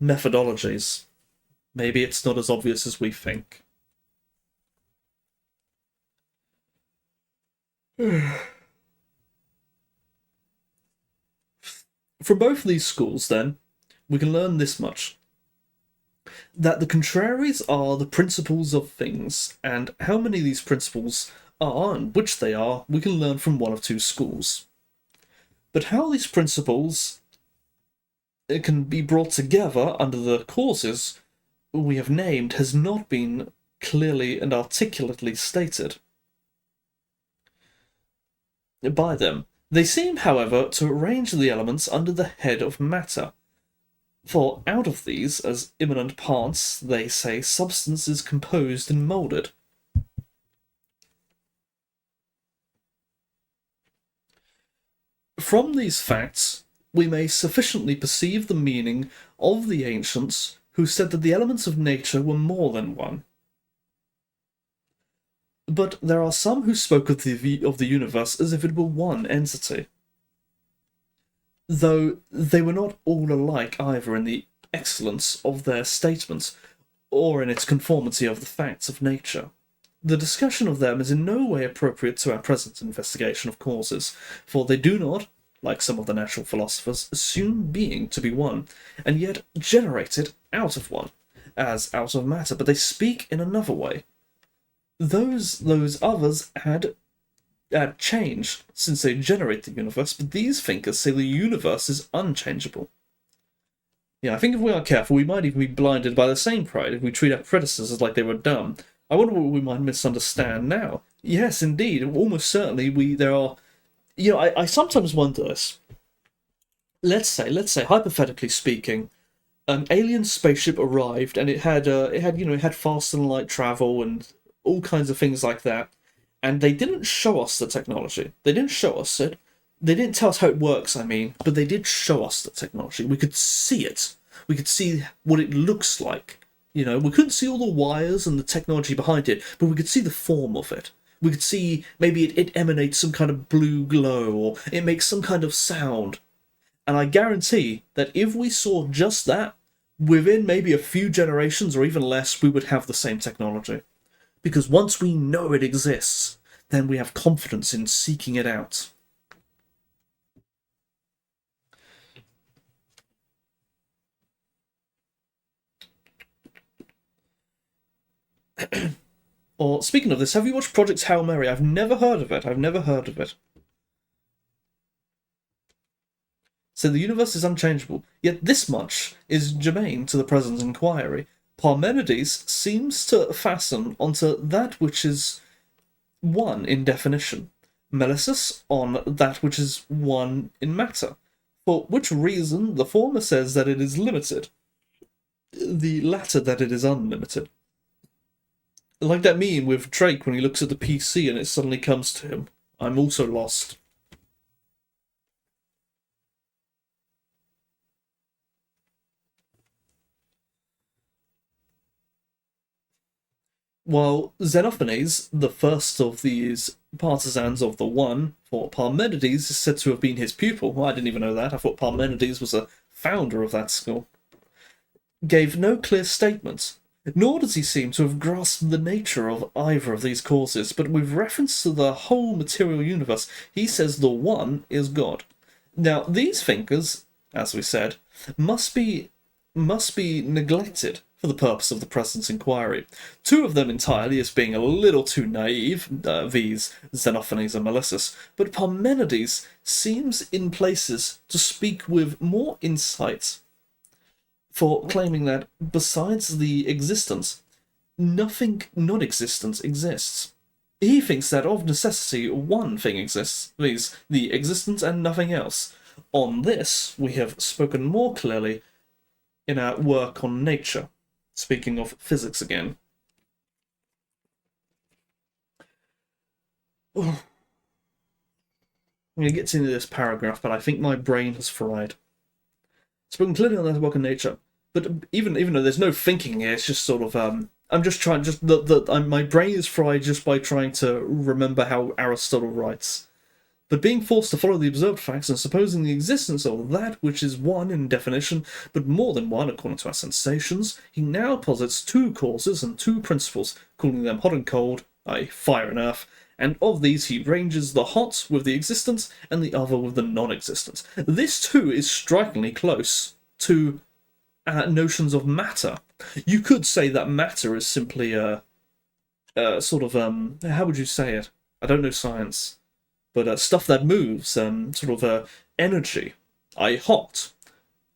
Speaker 1: methodologies. Maybe it's not as obvious as we think. From both of these schools, then, we can learn this much. That the contraries are the principles of things, and how many of these principles are and which they are, we can learn from one of two schools. But how these principles can be brought together under the causes we have named has not been clearly and articulately stated by them. They seem, however, to arrange the elements under the head of matter. For out of these, as immanent parts, they say substance is composed and moulded. From these facts, we may sufficiently perceive the meaning of the ancients who said that the elements of nature were more than one. But there are some who spoke of the universe as if it were one entity, though they were not all alike either in the excellence of their statements or in its conformity of the facts of nature. The discussion of them is in no way appropriate to our present investigation of causes, for they do not, like some of the natural philosophers, assume being to be one, and yet generate it out of one, as out of matter, but they speak in another way. Those others had changed since they generate the universe, but these thinkers say the universe is unchangeable. Yeah, I think if we are careful, we might even be blinded by the same pride if we treat our predecessors like they were dumb. I wonder what we might misunderstand now. Yes, indeed, almost certainly there are... You know, I sometimes wonder this. Let's say, hypothetically speaking, an alien spaceship arrived and it had faster than light travel and all kinds of things like that, and they didn't show us the technology. They didn't show us it. They didn't tell us how it works, but they did show us the technology. We could see it. We could see what it looks like. You know, we couldn't see all the wires and the technology behind it, but we could see the form of it. We could see maybe it emanates some kind of blue glow, or it makes some kind of sound. And I guarantee that if we saw just that, within maybe a few generations or even less, we would have the same technology. Because once we know it exists, then we have confidence in seeking it out. Or, speaking of this, have you watched Project Hail Mary? I've never heard of it. So the universe is unchangeable, yet this much is germane to the present inquiry. Parmenides seems to fasten onto that which is one in definition, Melissus on that which is one in matter, for which reason the former says that it is limited, the latter that it is unlimited. Like that meme with Drake when he looks at the PC and it suddenly comes to him, I'm also lost. While Xenophanes, the first of these partisans of the One, for Parmenides is said to have been his pupil. Well, I didn't even know that. I thought Parmenides was a founder of that school. Gave no clear statements, nor does he seem to have grasped the nature of either of these causes, but with reference to the whole material universe, he says the One is God. Now, these thinkers, as we said, must be neglected for the purpose of the present inquiry. Two of them entirely as being a little too naive, these Xenophanes and Melissus, but Parmenides seems in places to speak with more insight, for claiming that besides the existence, nothing non-existent exists. He thinks that of necessity one thing exists, viz. the existence and nothing else. On this we have spoken more clearly in our work on nature, speaking of physics again. I'm going to get into this paragraph, but I think my brain has fried. Spoken clearly on that work on nature, but even though there's no thinking here, it's just sort of I'm just trying my brain is fried just by trying to remember how Aristotle writes, but being forced to follow the observed facts and supposing the existence of that which is one in definition, but more than one according to our sensations, he now posits two causes and two principles, calling them hot and cold, i.e. fire and earth, and of these he ranges the hot with the existent and the other with the non-existent. This too is strikingly close to notions of matter. You could say that matter is simply a sort of how would you say it? I don't know science, but stuff that moves, sort of energy, i.e. hot.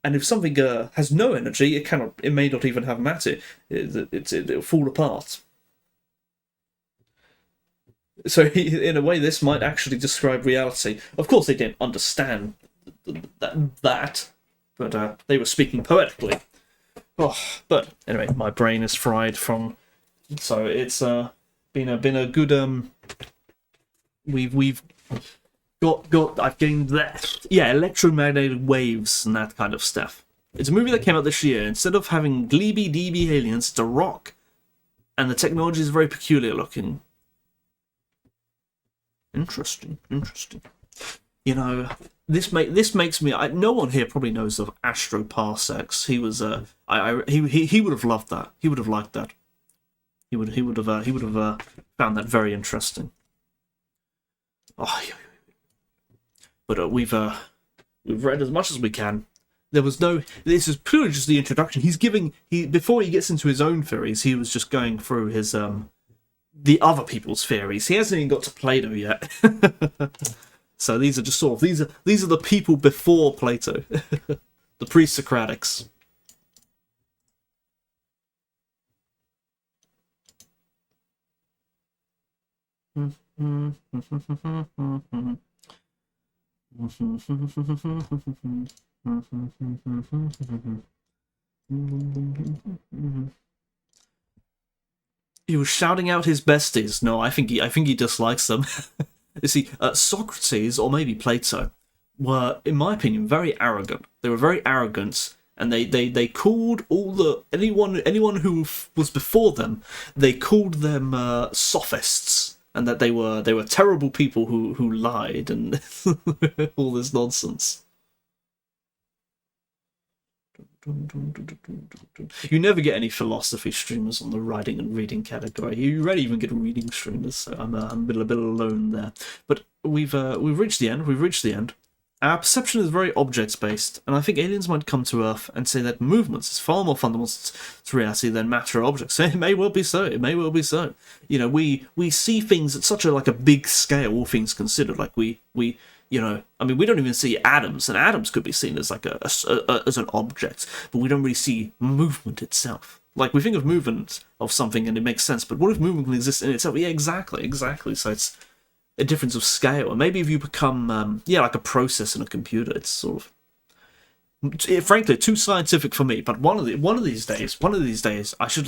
Speaker 1: And if something has no energy, it may not even have matter. It'll fall apart. So in a way, this might actually describe reality. Of course, they didn't understand that, but they were speaking poetically. Oh, but anyway, my brain is fried from. So it's been a good We've got I've gained that electromagnetic waves and that kind of stuff. It's a movie that came out this year. Instead of having gleeby deeby aliens, it's a rock, and the technology is very peculiar looking. Interesting. You know, this makes me. No one here probably knows of astroparsecs. He was he would have loved that. He would have liked that. He would have found that very interesting. Oh, but we've read as much as we can. There was no. This is purely just the introduction. Before he gets into his own theories, he was just going through his the other people's theories. He hasn't even got to Plato yet. So these are just sort of these are the people before Plato, the pre-Socratics. He was shouting out his besties. No, I think he dislikes them. You see, Socrates, or maybe Plato, were, in my opinion, very arrogant. They were very arrogant, and they called anyone who was before them, they called them sophists, and that they were terrible people who lied and all this nonsense. You never get any philosophy streamers on the writing and reading category. You rarely even get reading streamers, so I'm a bit alone there. But we've reached the end. We've reached the end. Our perception is very objects-based, and I think aliens might come to Earth and say that movements is far more fundamental to reality than matter or objects. It may well be so. It may well be so. You know, we see things at such a big scale, all things considered. Like we you know, I mean, we don't even see atoms, and atoms could be seen as as an object, but we don't really see movement itself. Like, we think of movement of something and it makes sense, but what if movement can exist in itself? Yeah, exactly. So it's a difference of scale, and maybe if you become, like a process in a computer, it's sort of, frankly, too scientific for me. But one of these days, I should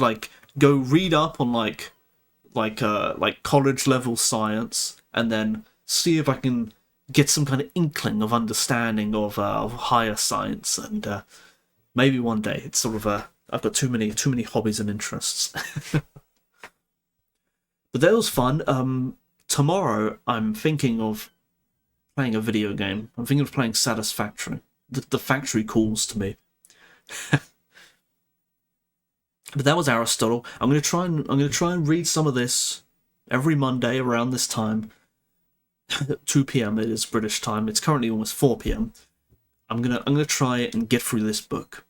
Speaker 1: go read up on like college level science, and then see if I can get some kind of inkling of understanding of higher science, and maybe one day. It's sort of I've got too many hobbies and interests. But that was fun. Tomorrow I'm thinking of playing a video game. I'm thinking of playing Satisfactory. The factory calls to me. But that was Aristotle. I'm gonna try and read some of this every Monday around this time. 2 p.m. it is British time. It's currently almost 4 p.m. I'm gonna try and get through this book.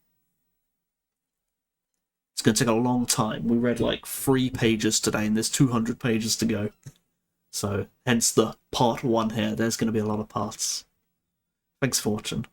Speaker 1: It's gonna take a long time. We read 3 pages today, and there's 200 pages to go. So hence the part 1 here. There's gonna be a lot of parts. Thanks for watching.